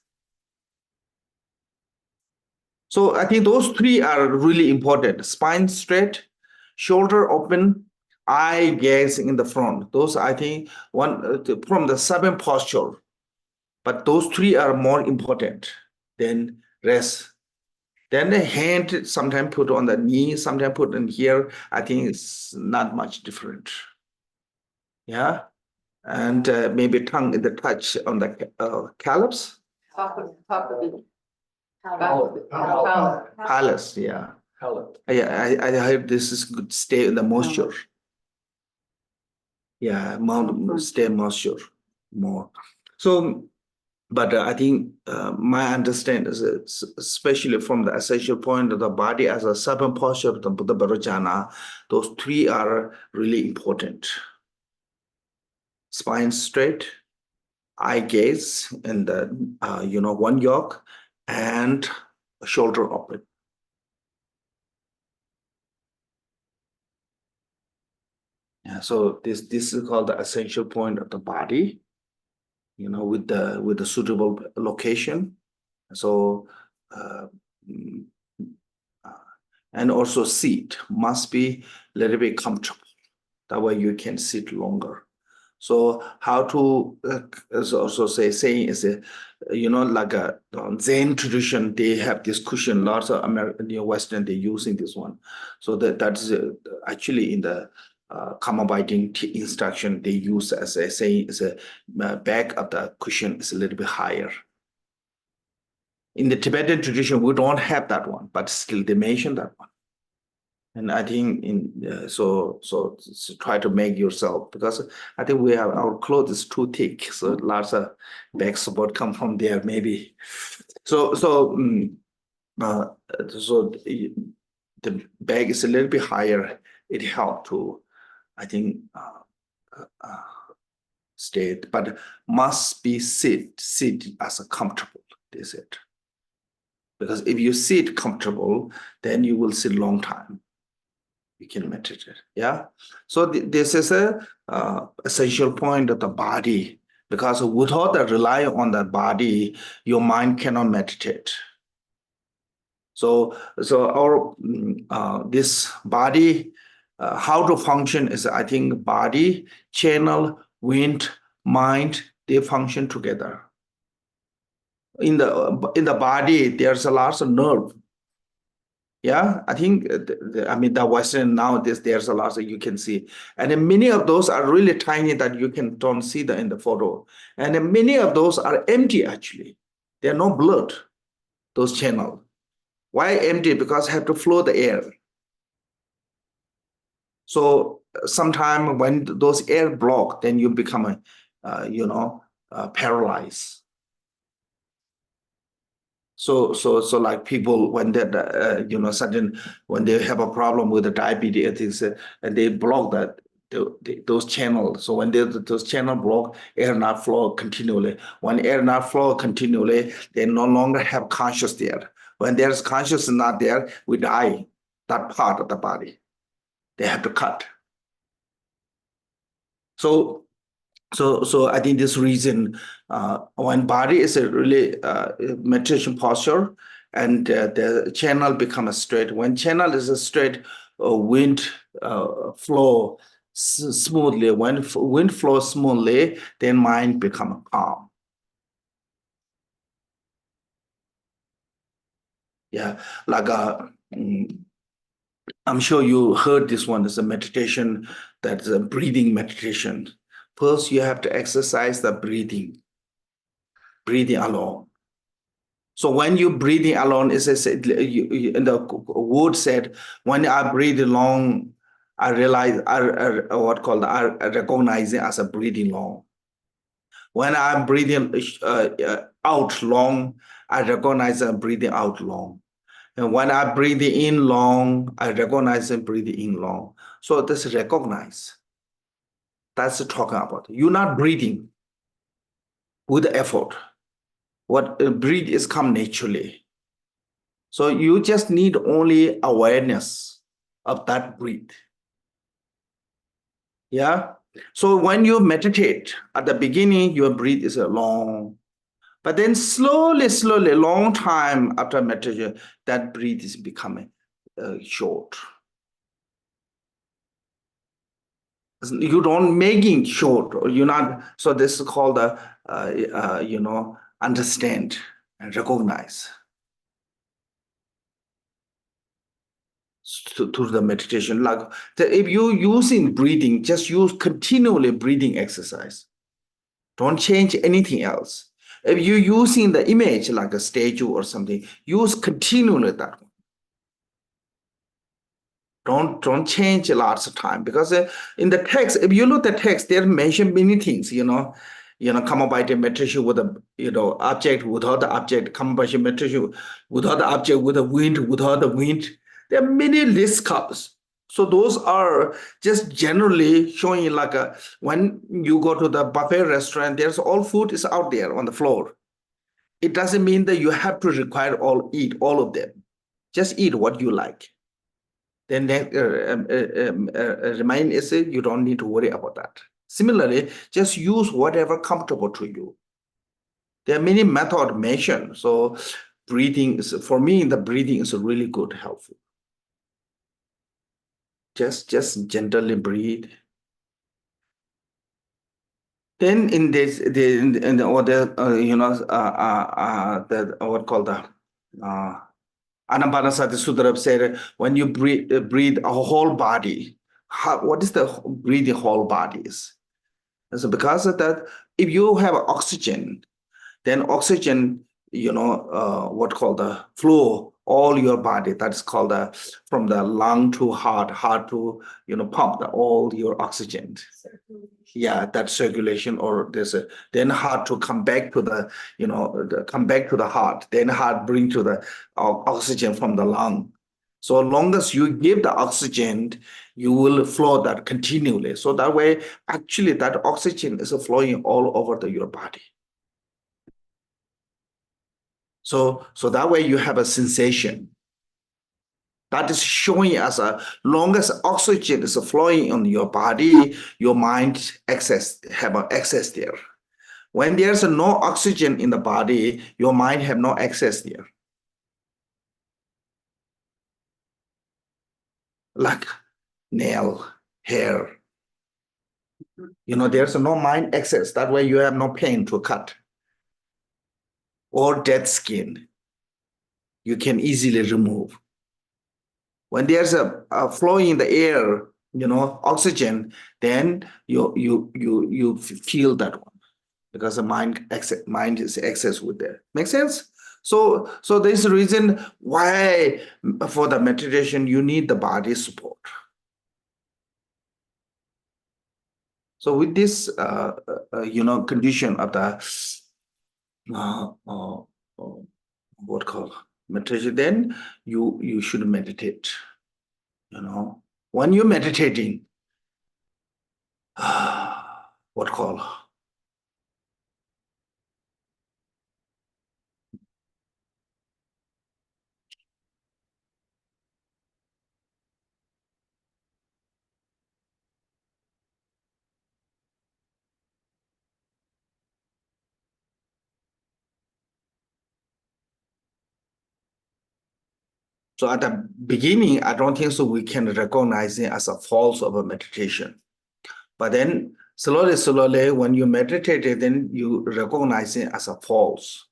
So I think those three are really important: spine straight, shoulder open, eye gazing in the front. Those I think one from the 7 posture, but those three are more important than rest. Then the hand sometimes put on the knee, sometimes put in here. I think it's not much different. Yeah, and maybe tongue in the touch on the callups. Top of the Palace, yeah. Yeah, I heard this is good. Stay in the moisture. Yeah, stay moisture more. So, but I think my understanding is it's especially from the essential point of the body as a 7 posture of the Buddha Vairochana, those three are really important. Spine straight, eye gaze, and the one yoke, and shoulder open. Yeah, so this is called the essential point of the body, with the suitable location. So and also seat must be a little bit comfortable. That way you can sit longer. So how to as also saying is like a Zen tradition, they have this cushion. Lots of American, Western, they're using this one. So that's actually in the common biting instruction they use as a saying is a back of the cushion is a little bit higher. In the Tibetan tradition, we don't have that one, but still they mention that one. And I think so try to make yourself, because I think we have our clothes is too thick, so lots of back support come from there maybe. So the bag is a little bit higher. It helps to, I think, stay, but must be sit as a comfortable. They said, because if you sit comfortable, then you will sit long time. You can meditate. Yeah. So this is a essential point of the body, because without rely on the body, your mind cannot meditate. So our this body, how to function is, I think, body, channel, wind, mind, they function together. In the body, there's a lot of nerve. Yeah, I think, the Western nowadays, there's a lot that you can see. And then many of those are really tiny that you don't see that in the photo. And then many of those are empty, actually. There are no blood, those channels. Why empty? Because have to flow the air. So sometime when those air block, then you become, paralyzed. So like people when they sudden when they have a problem with the diabetes and they block that, those channels. So when those channel block, air not flow continually. When air not flow continually, they no longer have conscious there. When there's conscious not there, we die. That part of the body, they have to cut. So I think this reason, when body is a really meditation posture, and the channel becomes straight. When channel is a straight, wind flow smoothly. When wind flows smoothly, then mind become calm. Yeah, like I'm sure you heard this one. Is a meditation, that's a breathing meditation. First, you have to exercise the breathing alone. So when you breathing alone, is in the word said, when I breathe long, I realize I recognize it as a breathing long. When I'm breathing out long, I recognize I'm breathing out long. And when I breathe in long, I recognize I'm breathing in long. So this recognize. That's talking about. You're not breathing with effort. What breathe is come naturally. So you just need only awareness of that breath. Yeah. So when you meditate, at the beginning, your breath is long. But then slowly, long time after meditation, that breath is becoming short. You don't making short, or you're not. So this is called understand and recognize. To the meditation, like if you're using breathing, just use continually breathing exercise. Don't change anything else. If you're using the image like a statue or something, use continually that one. Don't change lots of time, because in the text, if you look at the text, they mention many things. Come by the meditation with a object, without the object. Come by the meditation without the object, with the wind, without the wind. There are many list comes. So those are just generally showing like when you go to the buffet restaurant, there's all food is out there on the floor. It doesn't mean that you have to eat all of them. Just eat what you like. Then remind is you don't need to worry about that. Similarly, just use whatever comfortable to you. There are many methods mentioned. So breathing is, for me, the breathing is really good, helpful. Just gently breathe. Then in this, in the other, the what called the Anapanasati Sutra said, when you breathe a whole body, what is the breathing whole bodies? And so because of that, if you have oxygen, then oxygen, what called the flow all your body. That's called from the lung to heart to pump all your oxygen. Yeah, that circulation, or there's then heart to come back to come back to the heart. Then heart bring to the oxygen from the lung. So long as you give the oxygen, you will flow that continually. So that way, actually, that oxygen is flowing all over your body. So that way you have a sensation that is showing as long as oxygen is flowing on your body, your mind have access there. When there's no oxygen in the body, your mind have no access there. Like nail, hair. There's no mind access. That way you have no pain to cut. Or dead skin, you can easily remove. When there's a flow in the air, oxygen, then you feel that one, because the mind is access with that. Make sense? So there's a reason why for the meditation you need the body support. So with this condition of the what called meditation, then you should meditate. When you're meditating, what call? So at the beginning, I don't think so we can recognize it as a false of a meditation. But then slowly, when you meditate, then you recognize it as a false.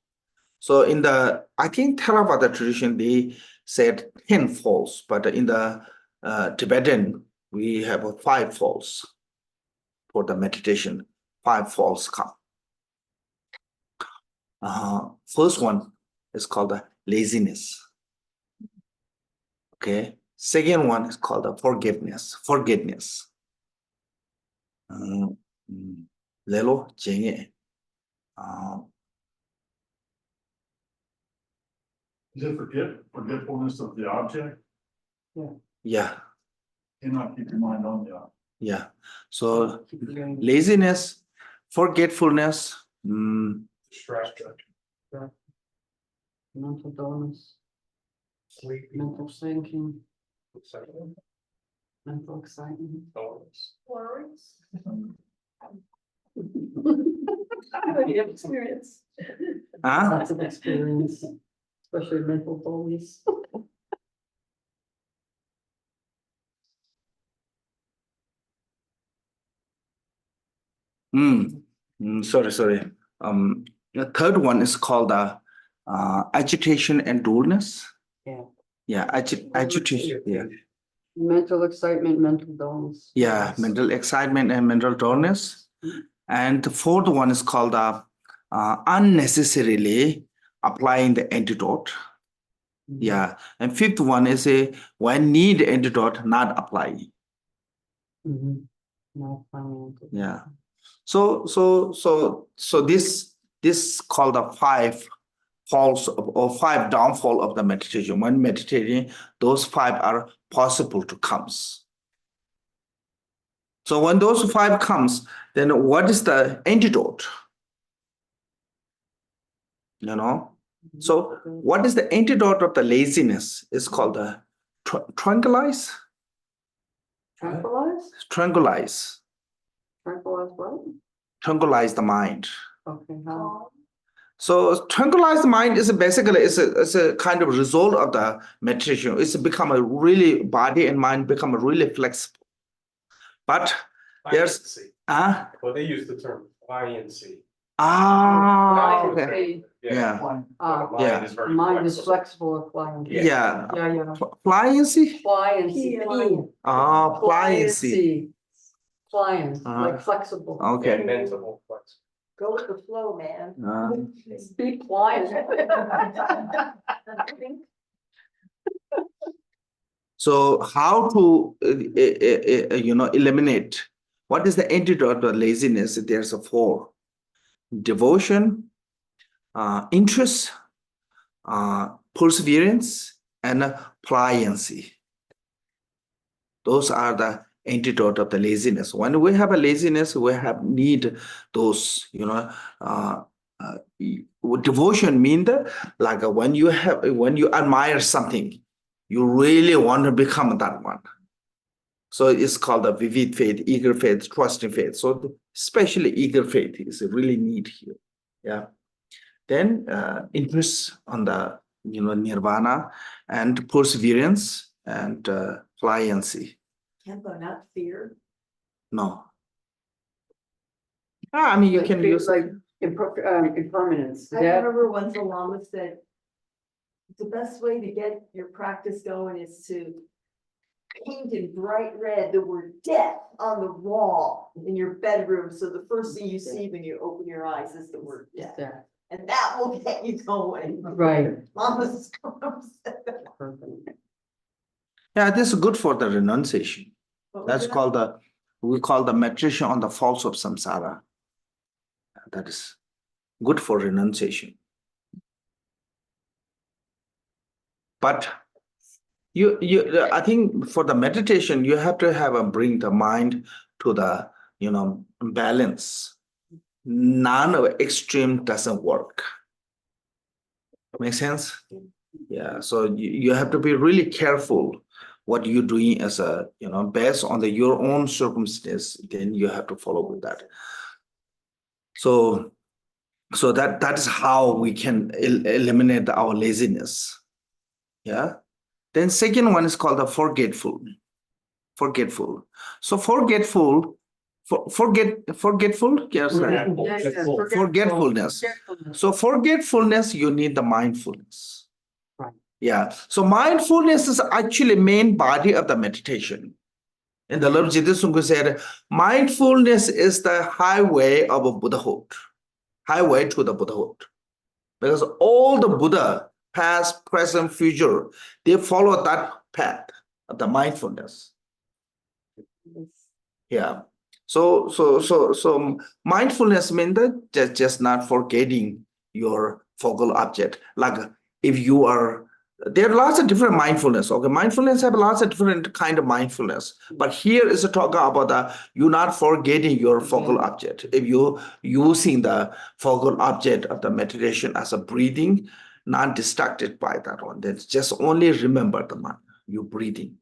So in the, I think Theravada tradition, they said 10 false, but in the Tibetan, we have 5 false for the meditation, 5 false come. First one is called the laziness. Okay. Second one is called the forgiveness. Lelo jenge. Is it forgetfulness of the object? Yeah, Cannot keep your mind on the object. yeah. So laziness, forgetfulness, Stress. Mental dullness, Sleep. mental sinking, mental excitement. Worries. I already have experience. Lots of experience, especially mental dullness. sorry. The third one is called agitation and dullness. Yeah. Yeah, agitation. Yeah, Mental excitement, mental dullness. yeah, mental excitement and mental dullness. And the fourth one is called unnecessarily applying the antidote. Yeah, and fifth one is when need antidote, not applying. Not finding it. Yeah. So this called the 5 falls or 5 downfall of the meditation. When meditating, those 5 are possible to comes. So when those 5 comes, then what is the antidote? You know. So what is the antidote of the laziness? It's called the tranquilize. Tranquilize? Tranquilize. Tranquilize what? Tranquilize the mind. Okay, how? So tranquilize the mind is basically it's a kind of result of the meditation. It's become a really body and mind become really flexible. But there's Well, they use the term pliancy. okay. Yeah. Mind is very Mind is flexible. flexible or pliant. Yeah. Yeah. Pliancy. Pliancy. Pliancy. Pliant, like flexible. Okay. And mental flexible. Go with the flow, man. Be pliant. So how to eliminate? What is the antidote to laziness? There's 4: devotion, interest, perseverance, and pliancy. Those are the antidote of the laziness. When we have a laziness, we have need those, devotion means like when you admire something, you really want to become that one. So it's called a vivid faith, eager faith, trusting faith. So especially eager faith is really need here. Yeah. Then interest on the nirvana and perseverance and pliancy. Khenpo, not fear. No. I mean, you can use like impermanence. I remember once the Lama said, the best way to get your practice going is to paint in bright red the word death on the wall in your bedroom. So the first thing you see when you open your eyes is the word death. Yeah. And that will get you going. Right. Lama's Yeah, this is good for the renunciation. That's called we call the meditation on the faults of samsara. That is good for renunciation. But I think for the meditation, you have to bring the mind to the balance. None of extreme doesn't work. Make sense? Yeah. So you have to be really careful what you're doing as a, based on your own circumstance, then you have to follow with that. So that is how we can eliminate our laziness. Yeah. Then second one is called the forgetful. So forgetful. Forgetful. Yes, right? Forgetfulness. So forgetfulness, you need the mindfulness. Right. Yeah. So mindfulness is actually main body of the meditation. And the Lord Jesus said, mindfulness is the highway of Buddhahood. Highway to the Buddhahood. Because all the Buddha, past, present, future, they follow that path of the mindfulness. Yeah. So mindfulness means that just not forgetting your focal object. Like if you are, there are lots of different mindfulness. Okay, mindfulness have lots of different kind of mindfulness. But here is a talk about you not forgetting your focal object. If you using the focal object of the meditation as a breathing, not distracted by that one. Then just only remember the mind, you breathing.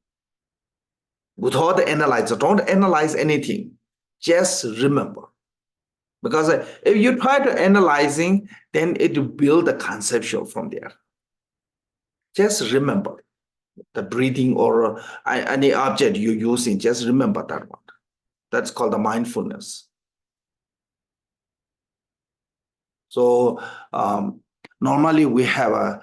Without the analyzer, don't analyze anything. Just remember. Because if you try to analyzing, then it will build a conceptual from there. Just remember the breathing or any object you're using. Just remember that one. That's called the mindfulness. So normally we have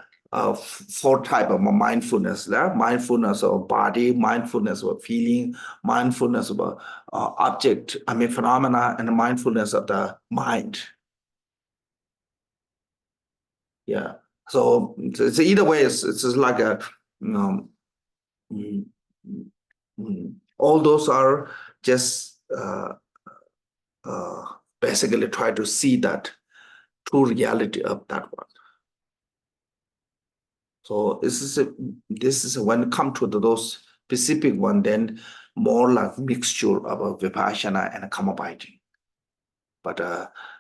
four type of mindfulness there: mindfulness of body, mindfulness of feeling, mindfulness of object, phenomena, and mindfulness of the mind. Yeah. So it's either way. It's like a all those are just basically try to see that true reality of that one. So this is when it comes to those specific one, then more like mixture of Vipassana and Kamabhati. But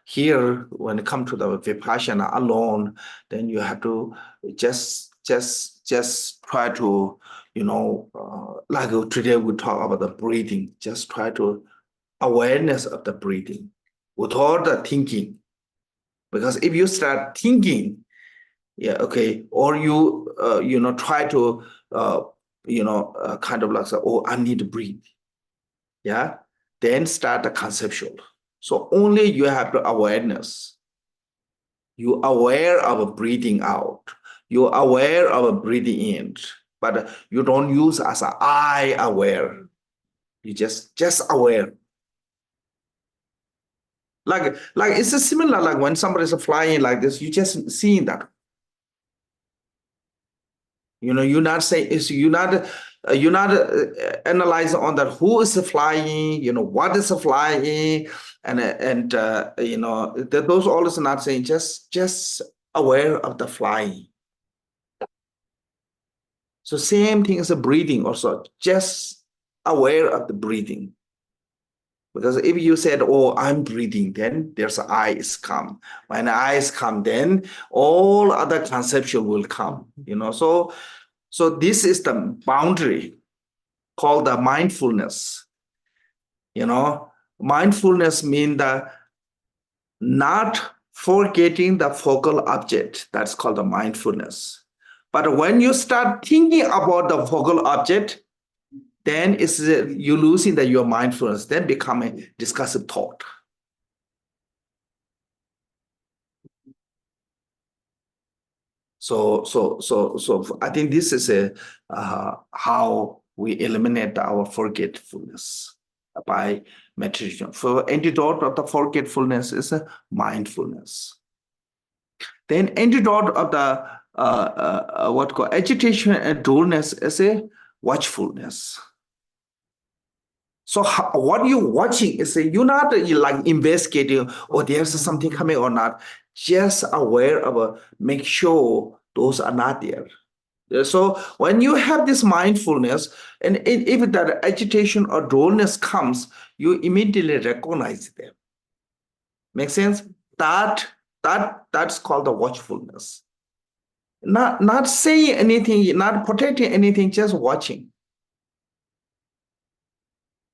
here, when it comes to the Vipassana alone, then you have to just try to, like today we talk about the breathing, just try to awareness of the breathing without the thinking. Because if you start thinking, yeah, okay, or you try to kind of like say, oh, I need to breathe. Yeah, then start the conceptual. So only you have the awareness. You aware of breathing out. You aware of breathing in, but you don't use as a I aware. You just aware. Like it's a similar like when somebody is flying like this, you just seeing that. You're not saying you're not analyzing on that who is flying, what is flying, and those all is not saying, just aware of the flying. So same thing as a breathing also, just aware of the breathing. Because if you said, oh, I'm breathing, then there's eyes come. When eyes come, then all other conception will come, So this is the boundary called the mindfulness. Mindfulness means the not forgetting the focal object. That's called the mindfulness. But when you start thinking about the focal object, then you losing your mindfulness, then become a discursive thought. So I think this is how we eliminate our forgetfulness by meditation. For antidote of the forgetfulness is mindfulness. Then antidote of the what called agitation and dullness is a watchfulness. So what you're watching is you're not like investigating, or there's something coming or not. Just aware of make sure those are not there. So when you have this mindfulness, and if that agitation or dullness comes, you immediately recognize them. Make sense? That's called the watchfulness. Not saying anything, not protecting anything, just watching.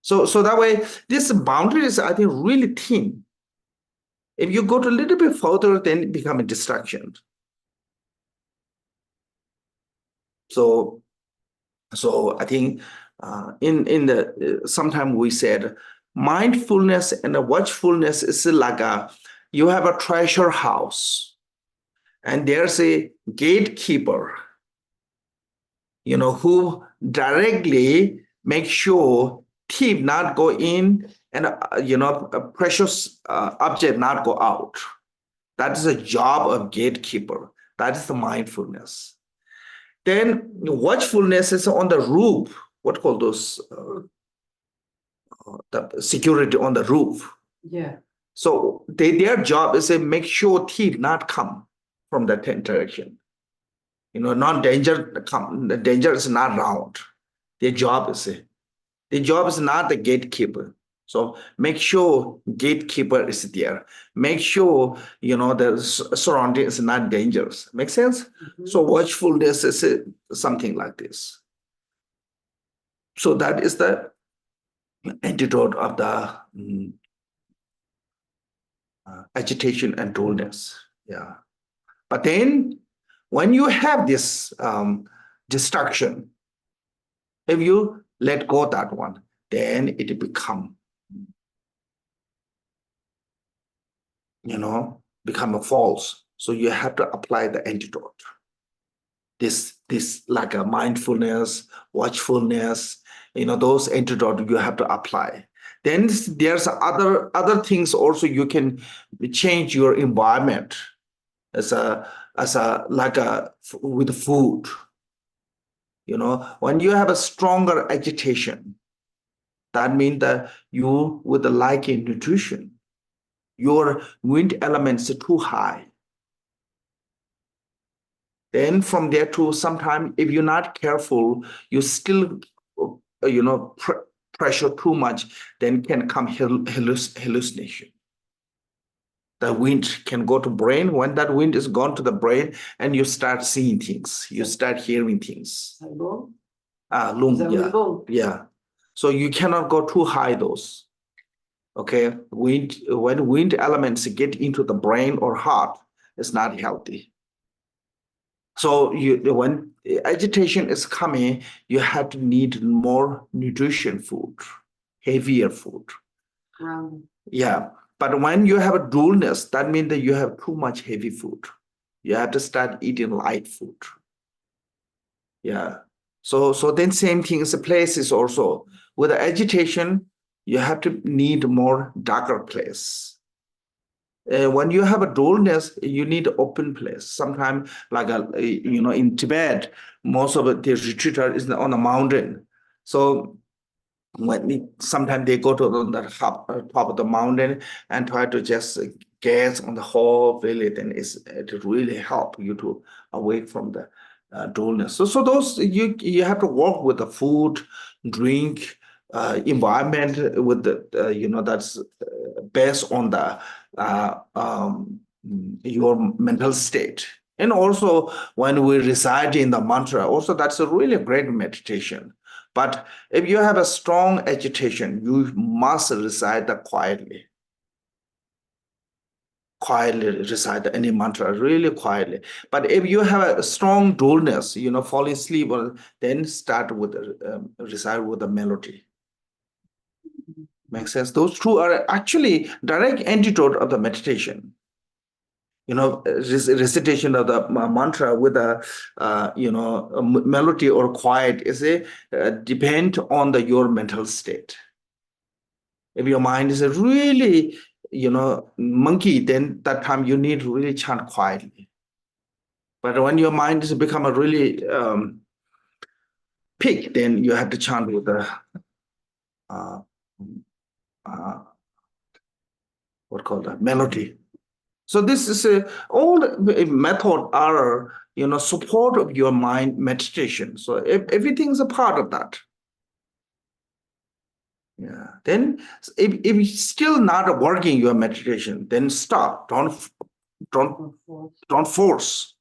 So that way, this boundary is, I think, really thin. If you go to a little bit further, then it becomes a distraction. So I think in the sometime we said mindfulness and the watchfulness is like you have a treasure house, and there's a gatekeeper, who directly make sure thief not go in and a precious object not go out. That is a job of gatekeeper. That is the mindfulness. Then watchfulness is on the roof. What call those? The security on the roof. Yeah. So their job is to make sure thief not come from that direction. Non danger come. The danger is not around. Their job is not the gatekeeper. So make sure gatekeeper is there. Make sure the surrounding is not dangerous. Make sense? Mm-hmm. So watchfulness is something like this. So that is the antidote of the agitation and dullness. Yeah. But then when you have this distraction, if you let go of that one, then it become, become a false. So you have to apply the antidote. This like a mindfulness, watchfulness, those antidote you have to apply. Then there's other things also. You can change your environment as with food. When you have a stronger agitation, that means that you would like in nutrition. Your wind elements are too high. Then from there to sometime, if you're not careful, you still, pressure too much, then can come hallucination. The wind can go to brain. When that wind is gone to the brain, and you start seeing things, you start hearing things. Lung? Lung, yeah. Yeah. So you cannot go too high those. Okay. When wind elements get into the brain or heart, it's not healthy. So when agitation is coming, you have to need more nutrition food, heavier food. Yeah. But when you have a dullness, that means that you have too much heavy food. You have to start eating light food. Yeah. So then same thing is the places also. With the agitation, you have to need more darker place. When you have a dullness, you need open place. Sometimes, like in Tibet, most of the retreat is on a mountain. So sometimes they go to the top of the mountain and try to just gaze on the whole village, and it really help you to awake from the dullness. So those you have to work with the food, drink, environment with the that's based on the your mental state. And also when we reside in the mantra, also that's a really great meditation. But if you have a strong agitation, you must recite that quietly. Quietly recite any mantra, really quietly. But if you have a strong dullness, fall asleep, then start with recite with a melody. Makes sense? Those two are actually direct antidote of the meditation. Recitation of the mantra with a a melody or quiet is depend on your mental state. If your mind is a really monkey, then that time you need to really chant quietly. But when your mind has become a really pig, then you have to chant with the what called that melody. So this is all the method are support of your mind meditation. So everything is a part of that. Yeah. Then if it's still not working your meditation, then stop. Don't force.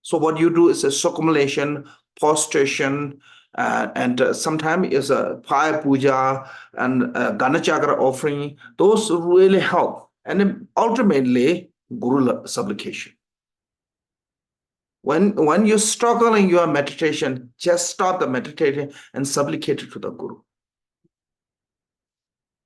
So what you do is a circumambulation, prostration, and sometimes is a fire puja and Ganachakra offering. Those really help. And then ultimately, Guru supplication. When you struggle in your meditation, just stop the meditation and supplicate to the Guru.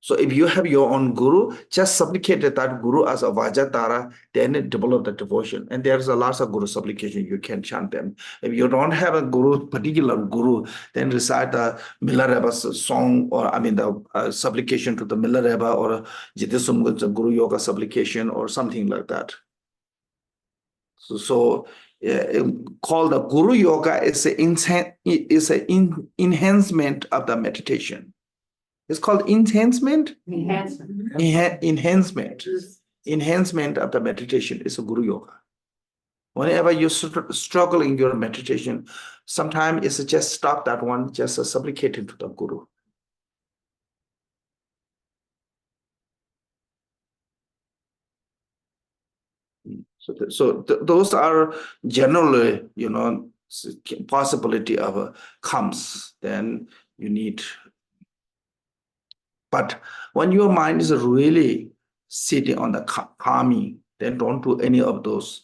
So if you have your own Guru, just supplicate that Guru as a Vajatara, then develop the devotion. And there's a lot of Guru supplication, you can chant them. If you don't have a Guru, particular Guru, then recite the Milareva's song, or the supplication to the Milareva, or Jitisum Guru Yoga supplication, or something like that. So called the Guru Yoga is an enhancement of the meditation. It's called enhancement. Enhancement of the meditation is a Guru Yoga. Whenever you struggle in your meditation, sometimes it's just stop that one, just supplicate to the Guru. So those are generally, possibility of comes. Then you need. But when your mind is really sitting on the calming, then don't do any of those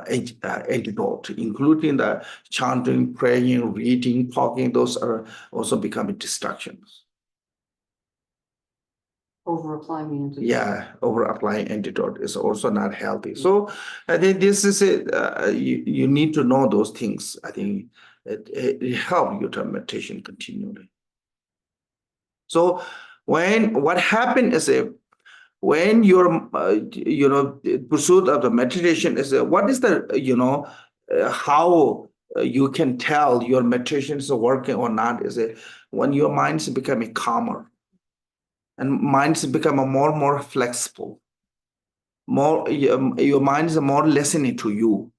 antidote, including the chanting, praying, reading, talking. Those are also becoming distractions. Over applying the antidote. Yeah, over applying antidote is also not healthy. So I think this is it. You need to know those things. I think it helps you to meditation continually. So what happened is when your pursuit of the meditation is what is the how you can tell your meditation is working or not is when your mind is becoming calmer and mind is becoming more and more flexible, your mind is more listening to you.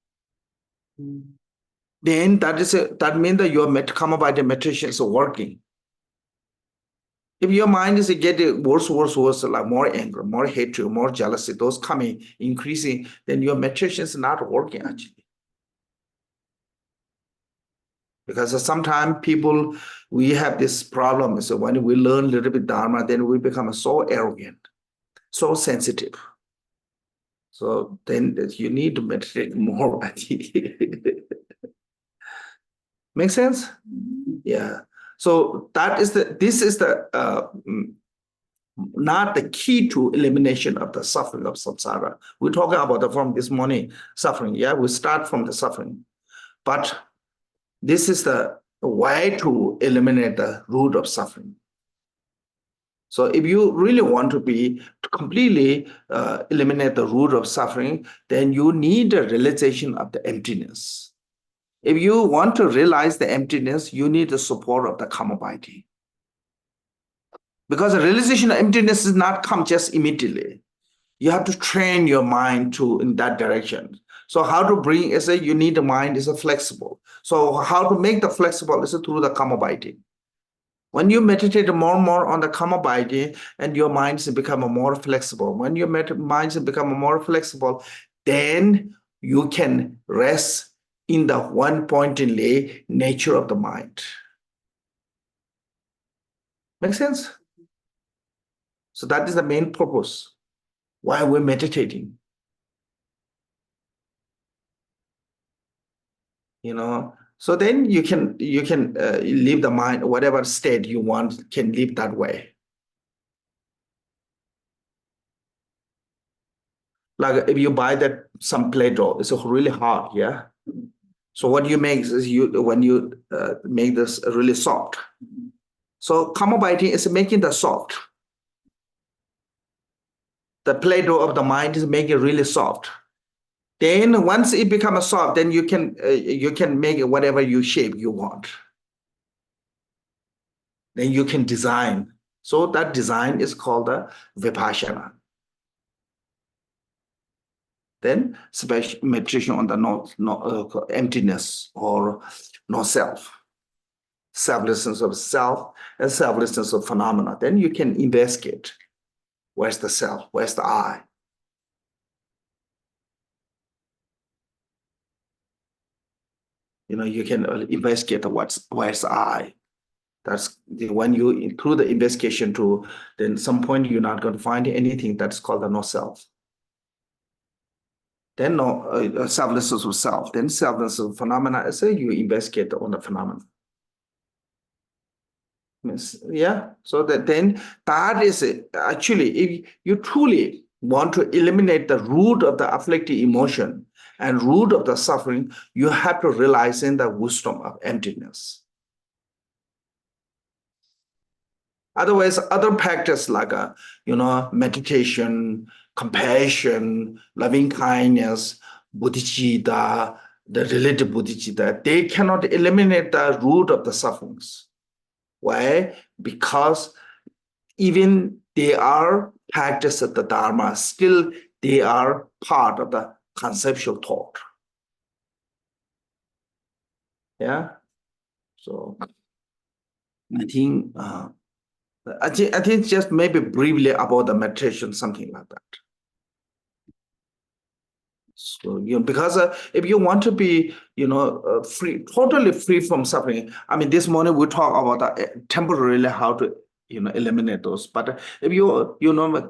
Then that means that your Kamabhati meditation is working. If your mind is getting worse, like more anger, more hatred, more jealousy, those coming, increasing, then your meditation is not working actually. Because sometimes we have this problem. So when we learn a little bit Dharma, then we become so arrogant, so sensitive. So then you need to meditate more. Make sense? Yeah. So this is not the key to elimination of the suffering of samsara. We're talking about from this morning suffering. Yeah, we start from the suffering, but this is the way to eliminate the root of suffering. So if you really want to completely eliminate the root of suffering, then you need a realization of the emptiness. If you want to realize the emptiness, you need the support of the Kamabhati. Because the realization of emptiness does not come just immediately. You have to train your mind in that direction. So how to bring is you need the mind is flexible. So how to make the flexible is through the Kamabhati. When you meditate more and more on the Kamabhati and your minds become more flexible, when your minds become more flexible, then you can rest in the one pointedly nature of the mind. Make sense? So that is the main purpose why we're meditating. So then you can leave the mind, whatever state you want, can live that way. Like if you buy some Play-Doh, it's really hard, yeah. So what you make is when you make this really soft. So Kamabhati is making the soft. The Play-Doh of the mind is making it really soft. Then once it becomes soft, then you can make it whatever shape you want. Then you can design. So that design is called the Vipassana. Then special meditation on the emptiness or no self, selflessness of self and selflessness of phenomena. Then you can investigate where's the self, where's the I. You can investigate where's the I. That's when you through the investigation to then some point you're not going to find anything that's called the no self. Then no selflessness of self. Then selflessness of phenomena. So you investigate on the phenomena. Yeah. So then that is it. Actually, if you truly want to eliminate the root of the afflictive emotion and root of the suffering, you have to realize in the wisdom of emptiness. Otherwise, other practice like meditation, compassion, loving kindness, bodhicitta, the relative bodhicitta, they cannot eliminate the root of the sufferings. Why? Because even they are practice of the Dharma, still they are part of the conceptual thought. Yeah. So I think just maybe briefly about the meditation, something like that. So because if you want to be free, totally free from suffering. I mean, this morning we talk about temporarily how to eliminate those. But if you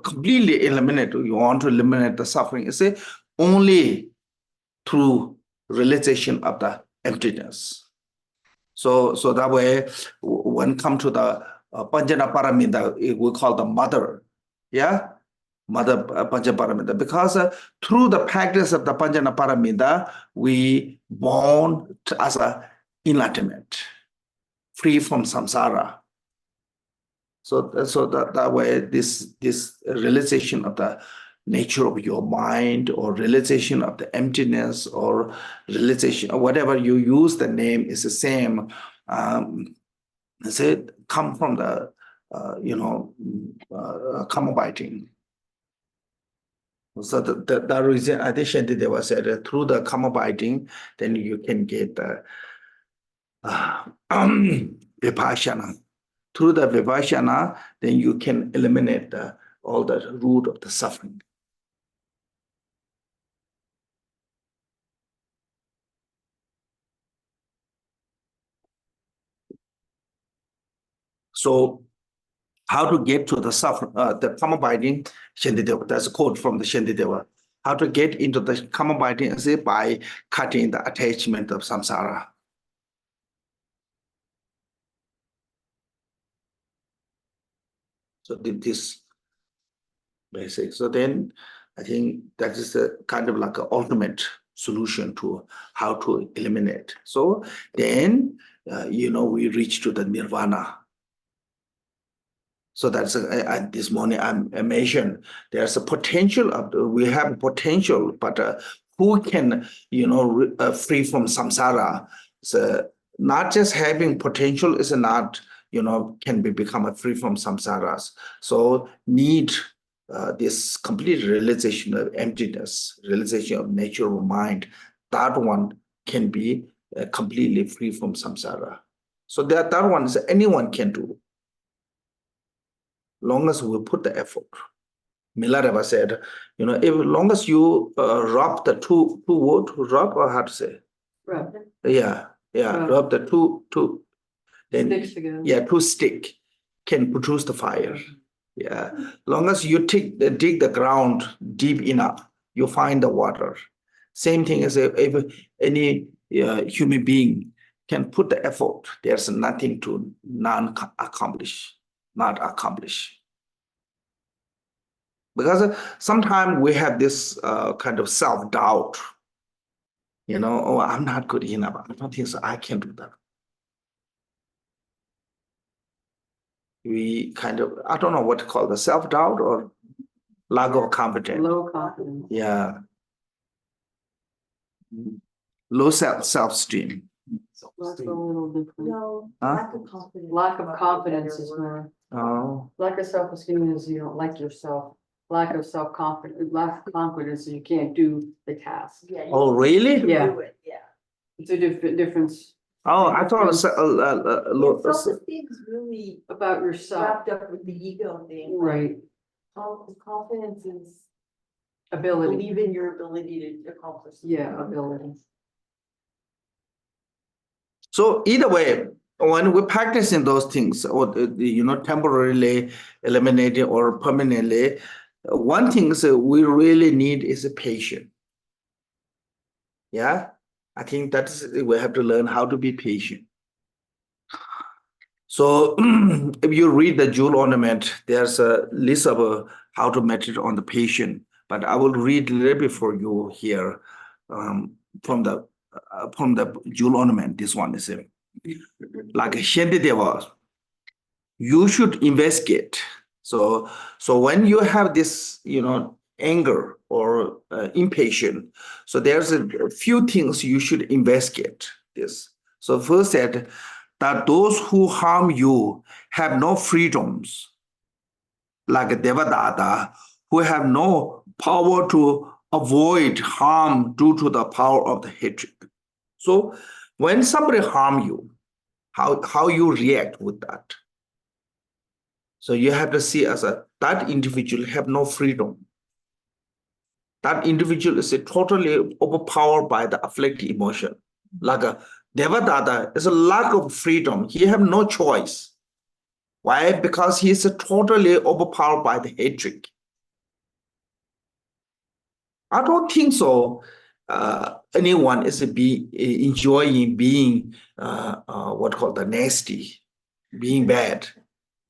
completely eliminate, you want to eliminate the suffering, you say only through realization of the emptiness. So that way, when come to the Panjana Paramita, we call the mother, yeah, mother Panjana Paramita, because through the practice of the Panjana Paramita, we born as a enlightenment, free from samsara. So that way, this realization of the nature of your mind or realization of the emptiness or realization or whatever you use the name is the same. Say come from the karma biting. So the reason I think Shantideva said through the karma biting, then you can get the Vairochana. Through the Vairochana, then you can eliminate all the root of the suffering. So, how to get to the suffering, the karma biting, Shantideva, that's a quote from the Shantideva. How to get into the karma biting is by cutting the attachment of samsara. So this basic. So then I think that is the kind of like an ultimate solution to how to eliminate. So then, we reach to the nirvana. So that's this morning I mentioned there's a potential we have a potential, but who can free from samsara? So not just having potential is not can become a free from samsaras. So need this complete realization of emptiness, realization of nature of mind. That one can be completely free from samsara. So that one is anyone can do. Long as we put the effort. Milarepa said, if long as you rub the two wood, rub or how to say? Rub. Yeah, rub the two then Sticks together. yeah, two stick can produce the fire. Yeah, long as you dig the ground deep enough, you find the water. Same thing as if any human being can put the effort, there's nothing to not accomplish. Because sometimes we have this kind of self-doubt, oh, I'm not good enough. I don't think so. I can do that. We kind of, I don't know what to call the self-doubt or lack of confidence. Low confidence. Yeah. Low self-esteem. That's a little different. No, Huh? lack of confidence. Lack of confidence is more. Oh. Lack of self-esteem is you don't like yourself. lack of self-confidence, lack of confidence, and you can't do the task. Yeah. you Oh, can really? Yeah. do it, yeah. It's a difference Oh, I thought it's And self-esteem is really about yourself, wrapped up with the ego thing. right? Confidence is Ability, believe in your ability to accomplish. yeah, ability. So either way, when we're practicing those things, or temporarily eliminating or permanently, one thing is we really need is a patient. Yeah, I think that's we have to learn how to be patient. So if you read the jewel ornament, there's a list of how to meditate on the patient. But I will read a little bit for you here from the jewel ornament. This one is like a Shantideva. You should investigate. So when you have this, anger or impatient, so there's a few things you should investigate this. So first said that those who harm you have no freedoms, like a Devadatta, who have no power to avoid harm due to the power of the hatred. So when somebody harm you, how you react with that? So you have to see as that individual have no freedom. That individual is totally overpowered by the afflicted emotion. Like a Devadatta is a lack of freedom. He have no choice. Why? Because he is totally overpowered by the hatred. I don't think so. Anyone is enjoying being what called the nasty, being bad.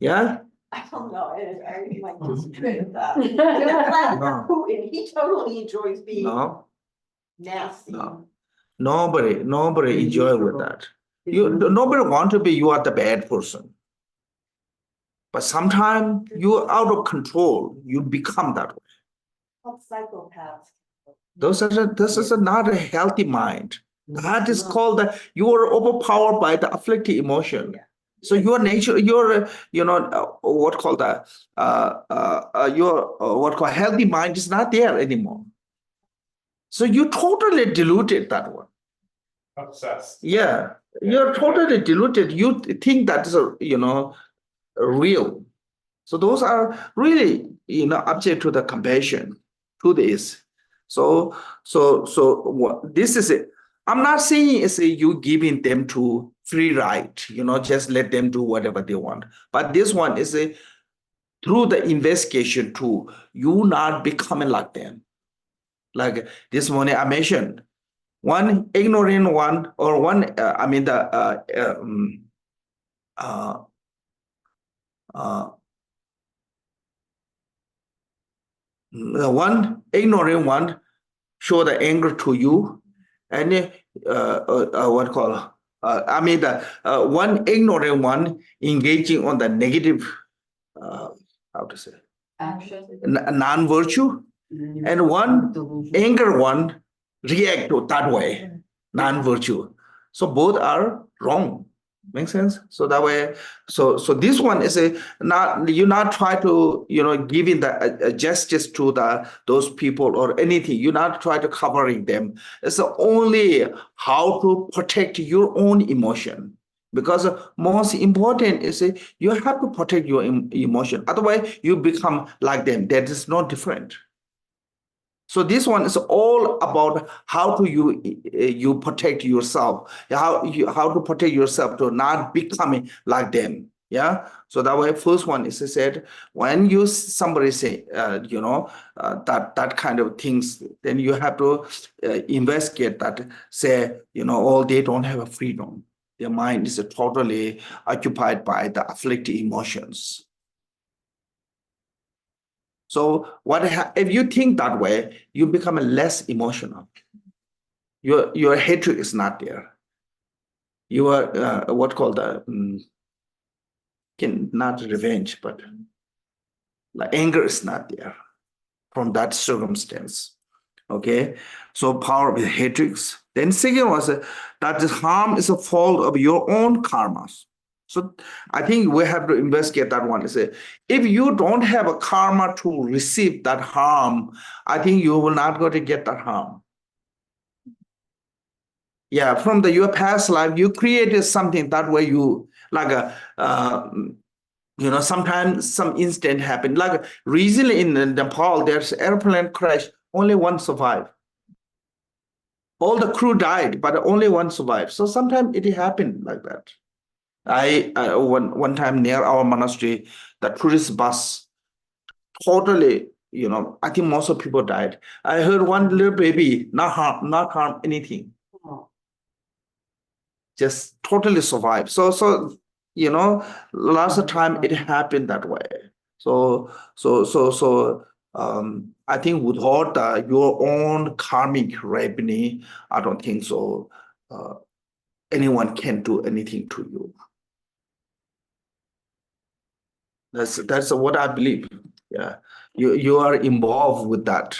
Yeah. I don't know, I might disagree with that. Vladimir Putin, he totally enjoys being No. nasty. No. Nobody enjoy with that. Miserable. Nobody want to be you are the bad person. But sometimes you out of control, you become that way. Called psychopaths. This is not a healthy mind. That is called you are overpowered by the afflicted emotion. Yeah. So your nature, your what called that your what called healthy mind is not there anymore. So you totally diluted that one. Obsessed. Yeah, you're totally diluted. You think that is real. So those are really object to the compassion to this. So what this is it. I'm not saying it's you giving them to free right, just let them do whatever they want. But this one is through the investigation too, you not becoming like them. Like this morning I mentioned, one ignorant one or one one ignorant one show the anger to you, and what call one ignorant one engaging on the negative how to say Action. non-virtue, and one Delusion. anger one react to that way non-virtue. So both are wrong. Make sense? So that way, so this one is you not try to giving the justice to those people or anything. You not try to covering them. It's only how to protect your own emotion, because most important is you have to protect your emotion. Otherwise, you become like them. That is not different. So this one is all about how to you protect yourself, how to protect yourself to not becoming like them. Yeah. So that way, first one is said when somebody say that kind of things, then you have to investigate that. Say all they don't have a freedom. Their mind is totally occupied by the afflicted emotions. So if you think that way, you become less emotional. Your hatred is not there. You are what called not revenge, but like anger is not there from that circumstance. Okay, so power with hatred. Then second was that the harm is a fault of your own karmas. So I think we have to investigate that one. Say, if you don't have a karma to receive that harm, I think you will not go to get that harm. Yeah, from your past life, you created something that way you like a sometimes some incident happened. Like recently in Nepal, there's airplane crash, only one survived. All the crew died, but only one survived. So sometimes it happened like that. I one time near our monastery, the tourist bus totally, I think most of people died. I heard one little baby not harm anything, Oh, just totally survived. So lots of time it happened that way. So I think without your own karmic revenue, I don't think so. Anyone can do anything to you. That's what I believe. Yeah, you are involved with that.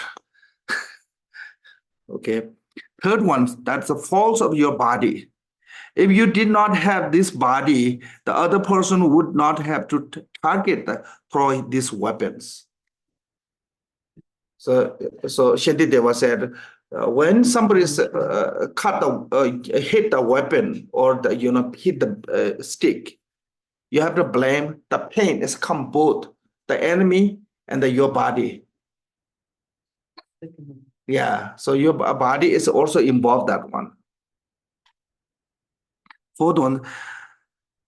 Okay. Third one, that's the faults of your body. If you did not have this body, the other person would not have to target throw these weapons. So Shantideva said, when somebody hit the weapon or hit the stick, you have to blame the pain is come both the enemy and your body. Yeah, so your body is also involved that one. Fourth one,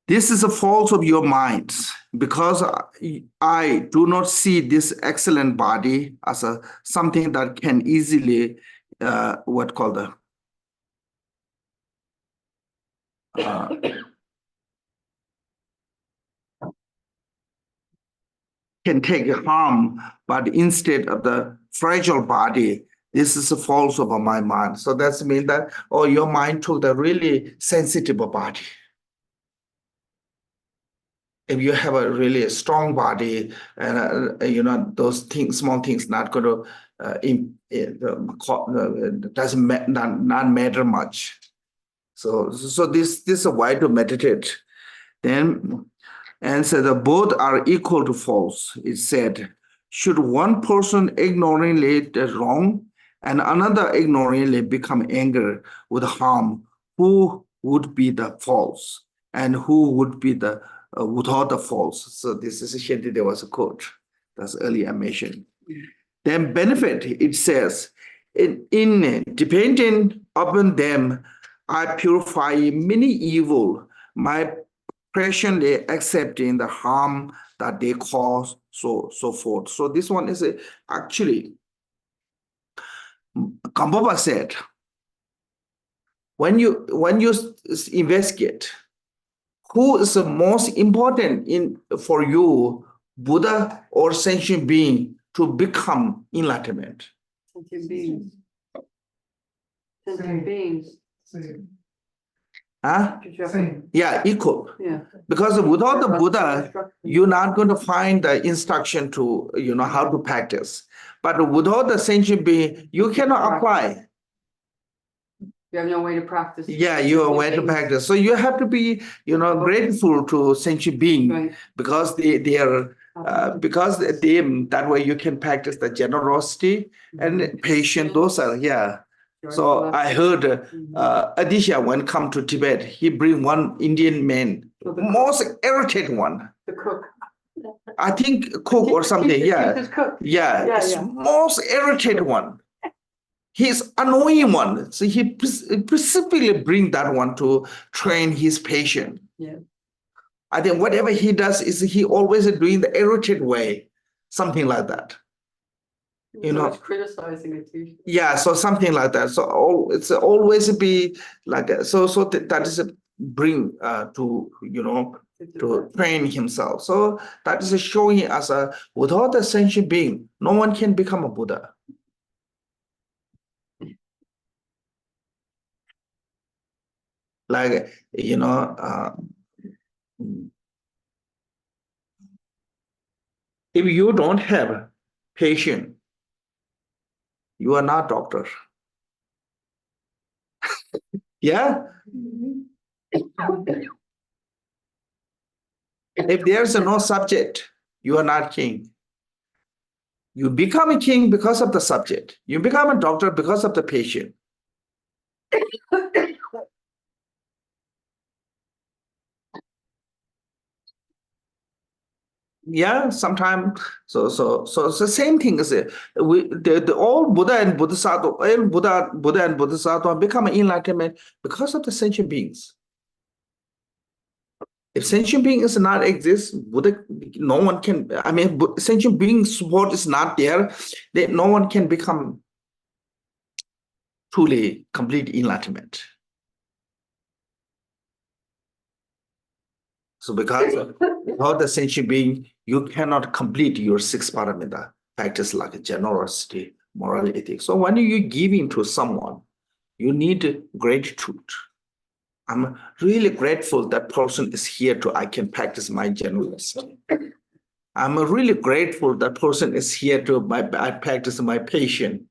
this is a fault of your mind because I do not see this excellent body as something that can easily can take harm, but instead of the fragile body, this is a fault of my mind. So that's mean that your mind took the really sensitive body. If you have a really strong body and those things, small things, not going to doesn't not matter much. So this is a way to meditate. Then and so the both are equal to false. It said, should one person ignorantly the wrong and another ignorantly become angry with harm, who would be the false and who would be the without the false? So this is Shanti, there was a quote that's earlier mentioned. Then benefit, it says, in depending upon them, I purify many evil. My patiently accepting the harm that they cause, so forth. So this one is actually, Khenpo said, when you investigate who is the most important for you, Buddha or sentient being, to become enlightenment? sentient beings. Sentient beings. Huh? Yeah, equal. Yeah. Because without the Buddha, you're not going to find the instruction to how to practice. But without the sentient being, you cannot apply. You have no way to practice. Yeah, you are way to practice. So you have to be, grateful to sentient being, Right. because they are because that way you can practice the generosity and patience. Those are So I heard Adisha when come to Tibet, he bring one Indian man, most irritated one. The cook. I think cook or something. Yeah, He's cook. yeah, Yeah, it's yeah. most irritated one. He's annoying one. So he specifically bring that one to train his patient. Yeah. I think whatever he does is he always doing the irritated way, something like that. It's criticizing a teacher. Yeah, so something like that. So it's always be like that. So that is bring to to train himself. So that is showing us without a sentient being, no one can become a Buddha. Like if you don't have patient, you are not doctor. Yeah. If there's no subject, you are not king. You become a king because of the subject. You become a doctor because of the patient. Yeah, sometimes so it's the same thing as the all Buddha and Bodhisattva, all Buddha and Bodhisattva become enlightenment because of the sentient beings. If sentient beings not exist, Buddha, no one can. I mean, sentient being support is not there, then no one can become truly complete enlightenment. So without the sentient being, you cannot complete your six paramita practice like generosity, moral ethics. So when you give in to someone, you need gratitude. I'm really grateful that person is here to I can practice my generosity. I'm really grateful that person is here to I practice my patience.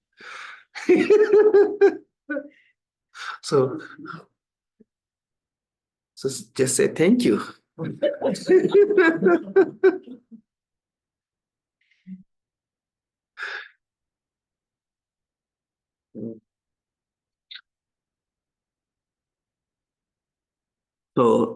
So just say thank you. So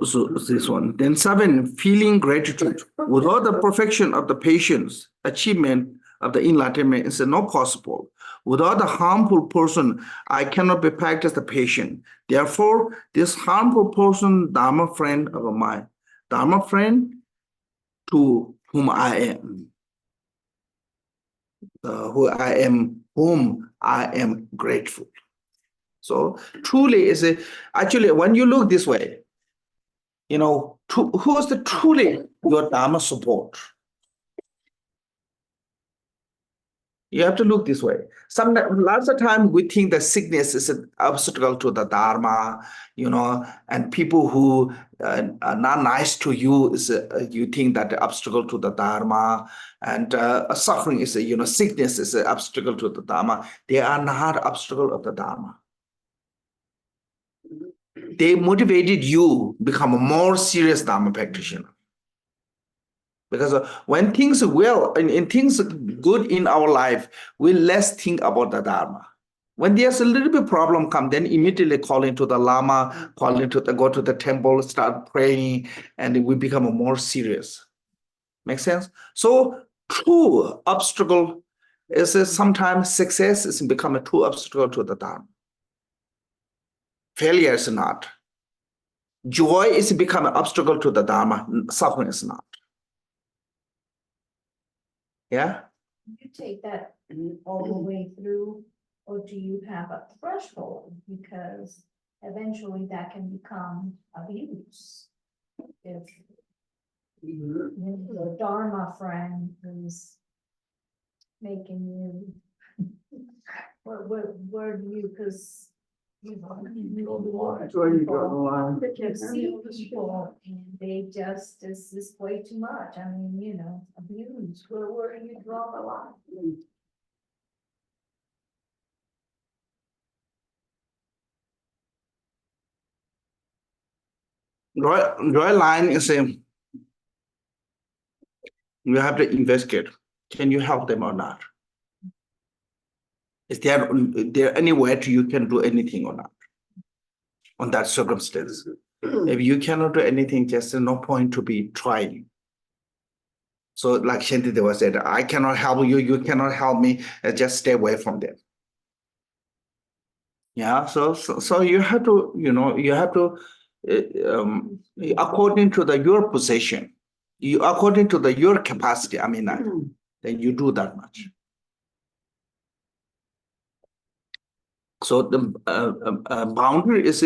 this one. Then 7, feeling gratitude. Without the perfection of the patience, achievement of the enlightenment is not possible. Without the harmful person, I cannot be practiced the patient. Therefore, this harmful person, Dharma friend of mine, Dharma friend to whom I am, whom I am grateful. So truly is actually when you look this way, you know, who is the truly your Dharma support? You have to look this way. Lots of time we think that sickness is an obstacle to the Dharma, you know, and people who are not nice to you is you think that the obstacle to the Dharma, and suffering is sickness is an obstacle to the Dharma. They are not obstacle of the Dharma. They motivated you become a more serious Dharma practitioner. Because when things are well, and things are good in our life, we less think about the Dharma. When there's a little bit problem come, then immediately call into the Lama, go to the temple, start praying, and we become more serious. Make sense? So true obstacle is sometimes success is become a true obstacle to the Dharma. Failure is not. Joy is become an obstacle to the Dharma. Suffering is not. Yeah. You take that all the way through, or do you have a threshold? Because eventually that can become abuse. If the Dharma friend is making you, where do you, because you see people and they just, this is way too much. I mean, abuse, where do you draw the line? Draw line is you have to investigate. Can you help them or not? Is there any way you can do anything or not on that circumstance? If you cannot do anything, just no point to be trying. So like Shantideva said, I cannot help you, you cannot help me, just stay away from them. Yeah, so you have to, you have to, according to your position, according to your capacity, then you do that much. So the boundary is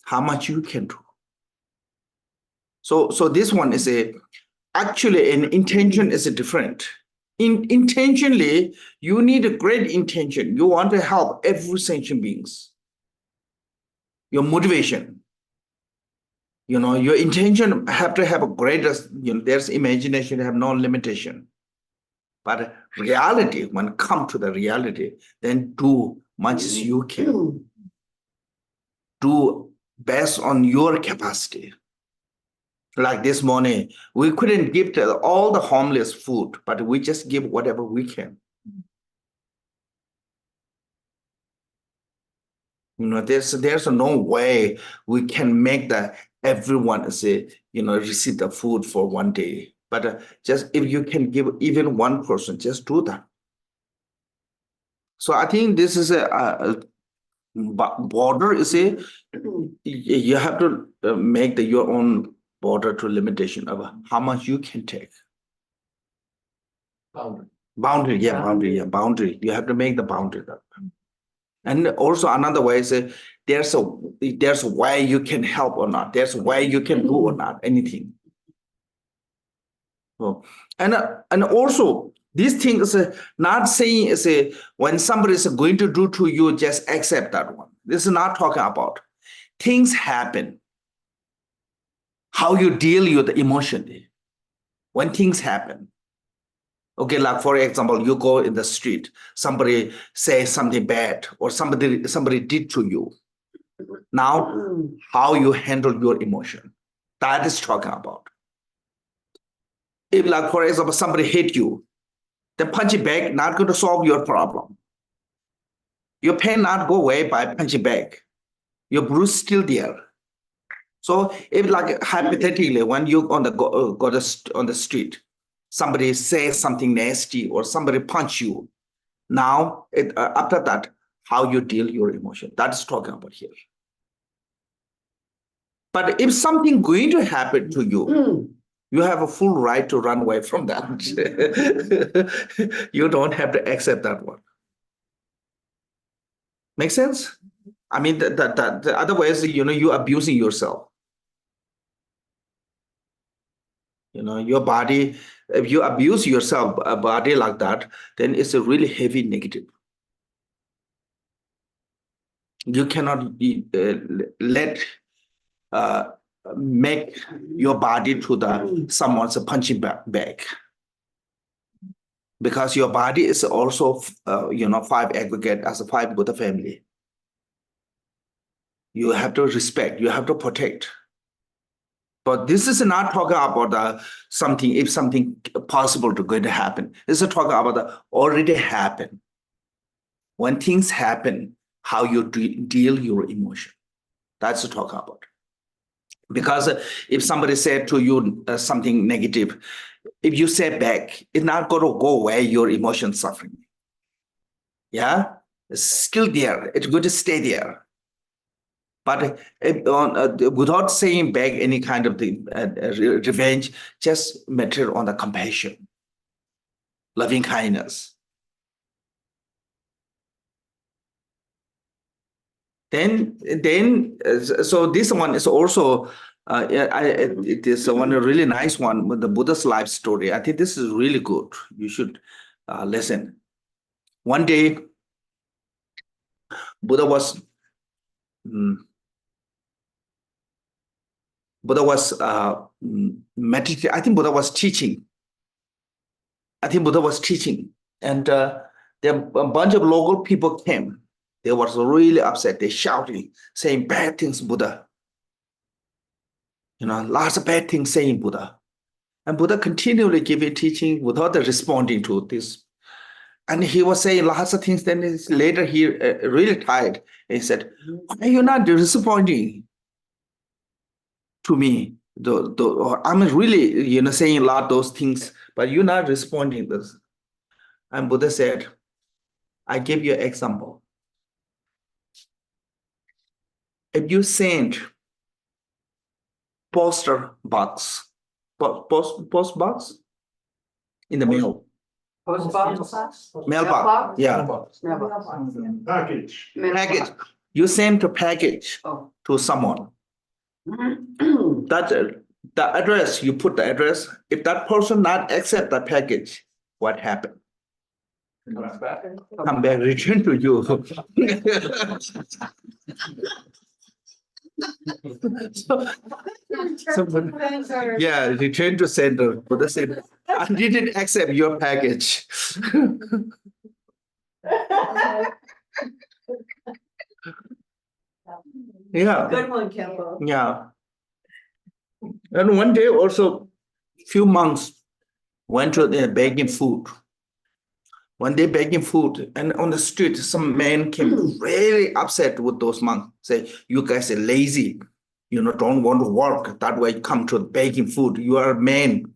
how much you can do. So this one is actually an intention is different. Intentionally, you need a great intention. You want to help every sentient beings. Your motivation, your intention have to have a greatest, there's imagination, have no limitation. But reality, when come to the reality, then do much as you can. Do best on your capacity. Like this morning, we couldn't give all the homeless food, but we just give whatever we can. There's no way we can make everyone say, receive the food for one day. But just if you can give even one person, just do that. So I think this is a border is you have to make your own border to limitation of how much you can take. Boundary, boundary. You have to make the boundary. And also another way is there's a way you can help or not. There's a way you can do or not anything. So, and also these things not saying is when somebody is going to do to you, just accept that one. This is not talking about things happen. How you deal with emotionally when things happen. Okay, like for example, you go in the street, somebody says something bad or somebody did to you. Now, how you handle your emotion, that is talking about. If like for example, somebody hit you, then punching back not going to solve your problem. Your pain not go away by punching back. Your bruise still there. So if like hypothetically, when you on the street, somebody says something nasty or somebody punch you, now after that, how you deal your emotion, that's talking about here. But if something going to happen to you, you have a full right to run away from that. You don't have to accept that one. Make sense? I mean, otherwise, you're abusing yourself. Your body, if you abuse yourself, a body like that, then it's a really heavy negative. You cannot let make your body to someone's punching bag. Because your body is also, 5 aggregate as a 5 Buddha family. You have to respect, you have to protect. But this is not talking about something, if something possible to going to happen. This is talking about already happened. When things happen, how you deal your emotion. That's the talk about. Because if somebody said to you something negative, if you say back, it's not going to go away your emotion suffering. Yeah, it's still there. It's going to stay there. But without saying back any kind of revenge, just matter on the compassion, loving kindness. Then, so this one is also, it is one really nice one with the Buddha's life story. I think this is really good. You should listen. One day, Buddha was meditating. I think Buddha was teaching. And there a bunch of local people came. They were really upset. They shouting, saying bad things, Buddha. Lots of bad things saying Buddha. And Buddha continually giving teaching without responding to this. And he was saying lots of things. Then later he really tired. He said, "Why are you not responding to me? I'm really, saying a lot of those things, but you're not responding to this." And Buddha said, "I give you an example. If you send post box in the mail, mailbox, yeah, Package. package. You send a package to someone. That the address, you put the address. If that person not accept the package, what happened? Come back, return to you." Yeah, return to sender. Buddha said, "I didn't accept your package." Yeah. Good one, Khenpo. Yeah. And one day also, few months went to the begging food. One day begging food, and on the street, some man came really upset with those monks. Say, you guys are lazy, don't want to work. That way, come to begging food. You are a man,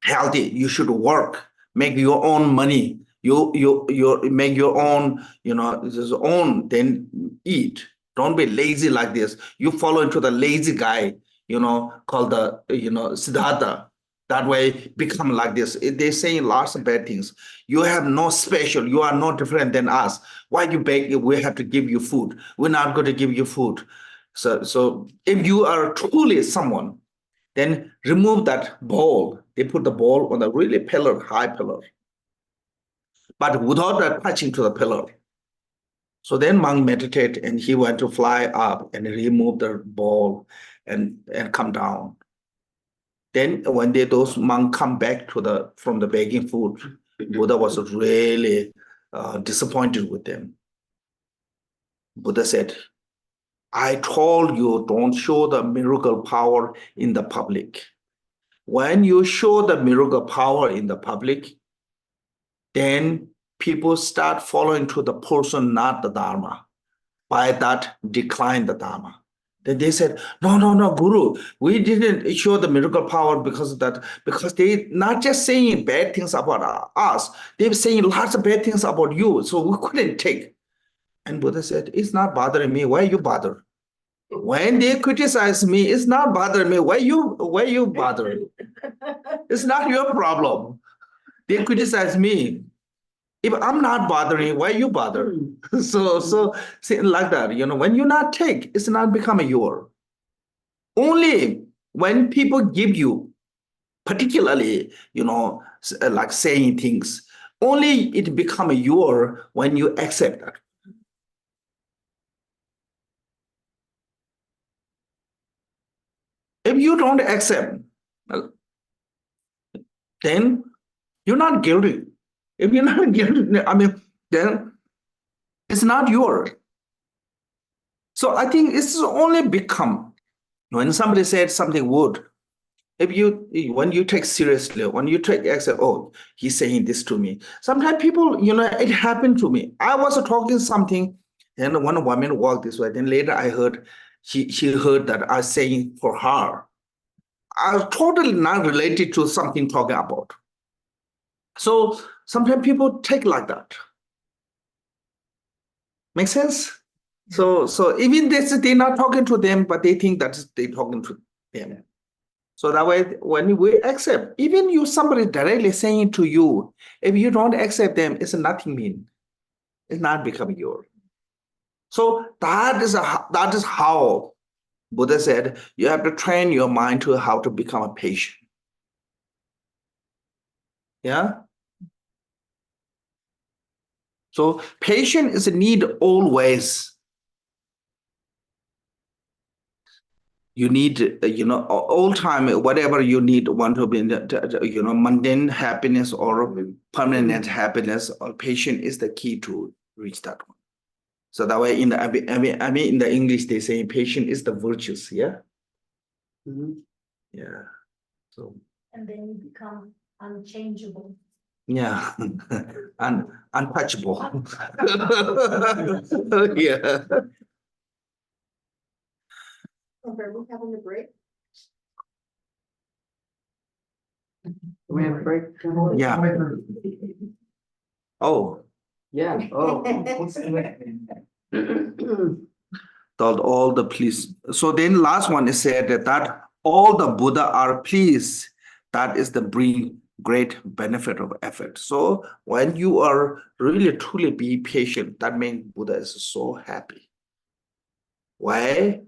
healthy. You should work, make your own money. You make your own, then eat. Don't be lazy like this. You follow into the lazy guy, called the, Siddhartha. That way, become like this. They're saying lots of bad things. You have no special. You are no different than us. Why you beg? We have to give you food. We're not going to give you food. So if you are truly someone, then remove that ball. They put the ball on the really pillar, high pillar, but without touching to the pillar. So then monk meditate, and he went to fly up and remove the ball and come down. Then one day those monks come back from the begging food. Buddha was really disappointed with them. Buddha said, I told you, don't show the miracle power in the public. When you show the miracle power in the public, then people start following to the person, not the Dharma. By that, decline the Dharma. Then they said, no, Guru, we didn't show the miracle power because of that, because they not just saying bad things about us, they were saying lots of bad things about you, so we couldn't take. And Buddha said, it's not bothering me, why you bother? When they criticize me, it's not bothering me, why you bother? It's not your problem. They criticize me. If I'm not bothering, why you bother? So like that, when you not take, it's not becoming your. Only when people give you, particularly, like saying things, only it become your when you accept that. If you don't accept, then you're not guilty. If you're not guilty, then it's not yours. So I think it's only become when somebody said something good. When you take seriously, when you accept, oh, he's saying this to me. Sometimes people, it happened to me. I was talking something, and one woman walked this way. Then later I heard she heard that I was saying for her. I was totally not related to something talking about. So sometimes people take like that. Make sense? So even they're not talking to them, but they think that they're talking to them. So that way, when we accept, even you somebody directly saying to you, if you don't accept them, it's nothing mean. It's not becoming yours. So that is how Buddha said you have to train your mind to how to become a patient. Yeah. So patient is a need always. You need, all time, whatever you need, want to be, mundane happiness or permanent happiness, or patient is the key to reach that one. So that way, in the English, they say patient is the virtues, yeah? Mhm. Yeah. So. And then you become unchangeable. Yeah, untouchable. Yeah. Okay, we're having a break. We have a break. Yeah. Oh, Yeah, oh. all the please. So then last one is said that all the Buddha are pleased. That is the bring great benefit of effort. So when you are really truly be patient, that means Buddha is so happy. Why?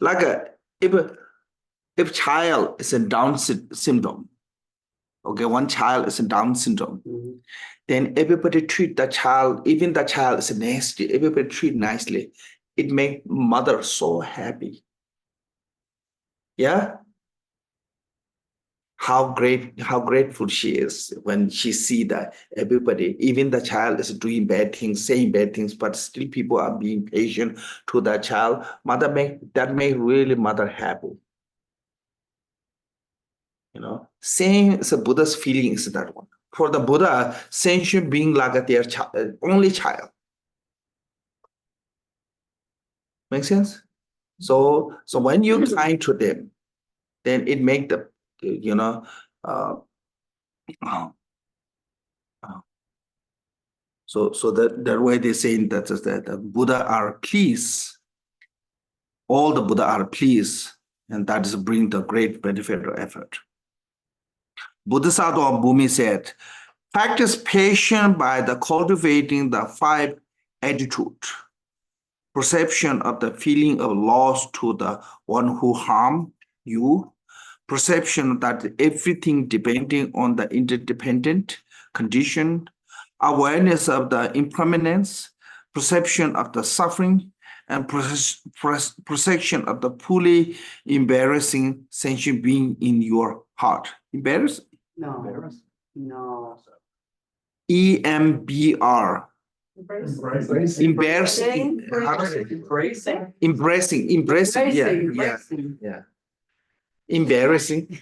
Like if child is in Down syndrome, okay, one child is in Down syndrome, then everybody treat the child, even the child is nasty, everybody treat nicely. It makes mother so happy. Yeah. How grateful she is when she see that everybody, even the child is doing bad things, saying bad things, but still people are being patient to that child. That make really mother happy. Same as the Buddha's feeling is that one. For the Buddha, sentient being like their only child. Make sense? So when you kind to them, then it make the so that way they say that the Buddha are pleased. All the Buddha are pleased, and that is bring the great benefit or effort. Bodhisattva Bhumi said, practice patience by the cultivating the 5 attitudes. Perception of the feeling of loss to the one who harmed you. Perception that everything depending on the interdependent condition. Awareness of the impermanence. Perception of the suffering. And perception of the fully embarrassing sentient being in your heart. Embarrassing? No. No. EMBR. Embracing. Embarrassing. How to say? Embracing. Embracing. Yeah. Embarrassing.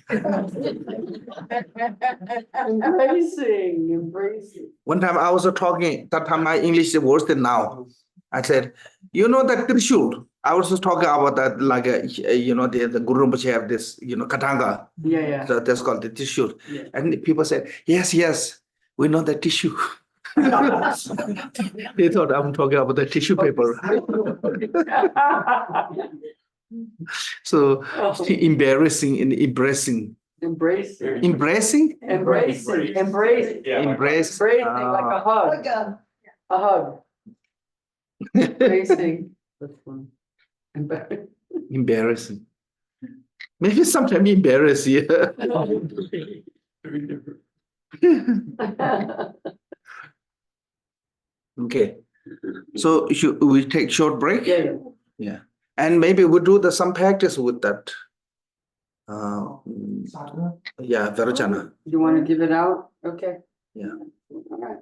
Embracing. One time I was talking, that time my English is worse than now. I said, you know that Trishul. I was just talking about that, like, the Guru Rinpoche have this, Katanga. Yeah. So that's called the Trishul. Yeah. And people said, yes, we know the tissue. They thought I'm talking about the tissue paper. So embarrassing and embracing. Embracing. Embracing? Embracing. Embracing. Yeah. Embrace. Embracing like a hug. A hug. Embracing. That's one. Embarrassing. Maybe sometimes embarrass you. Very different. Okay. So we take short break? Yeah. Yeah. And maybe we do some practice with that. Yeah, Vairochana. You want to give it out? Okay. Yeah. All right.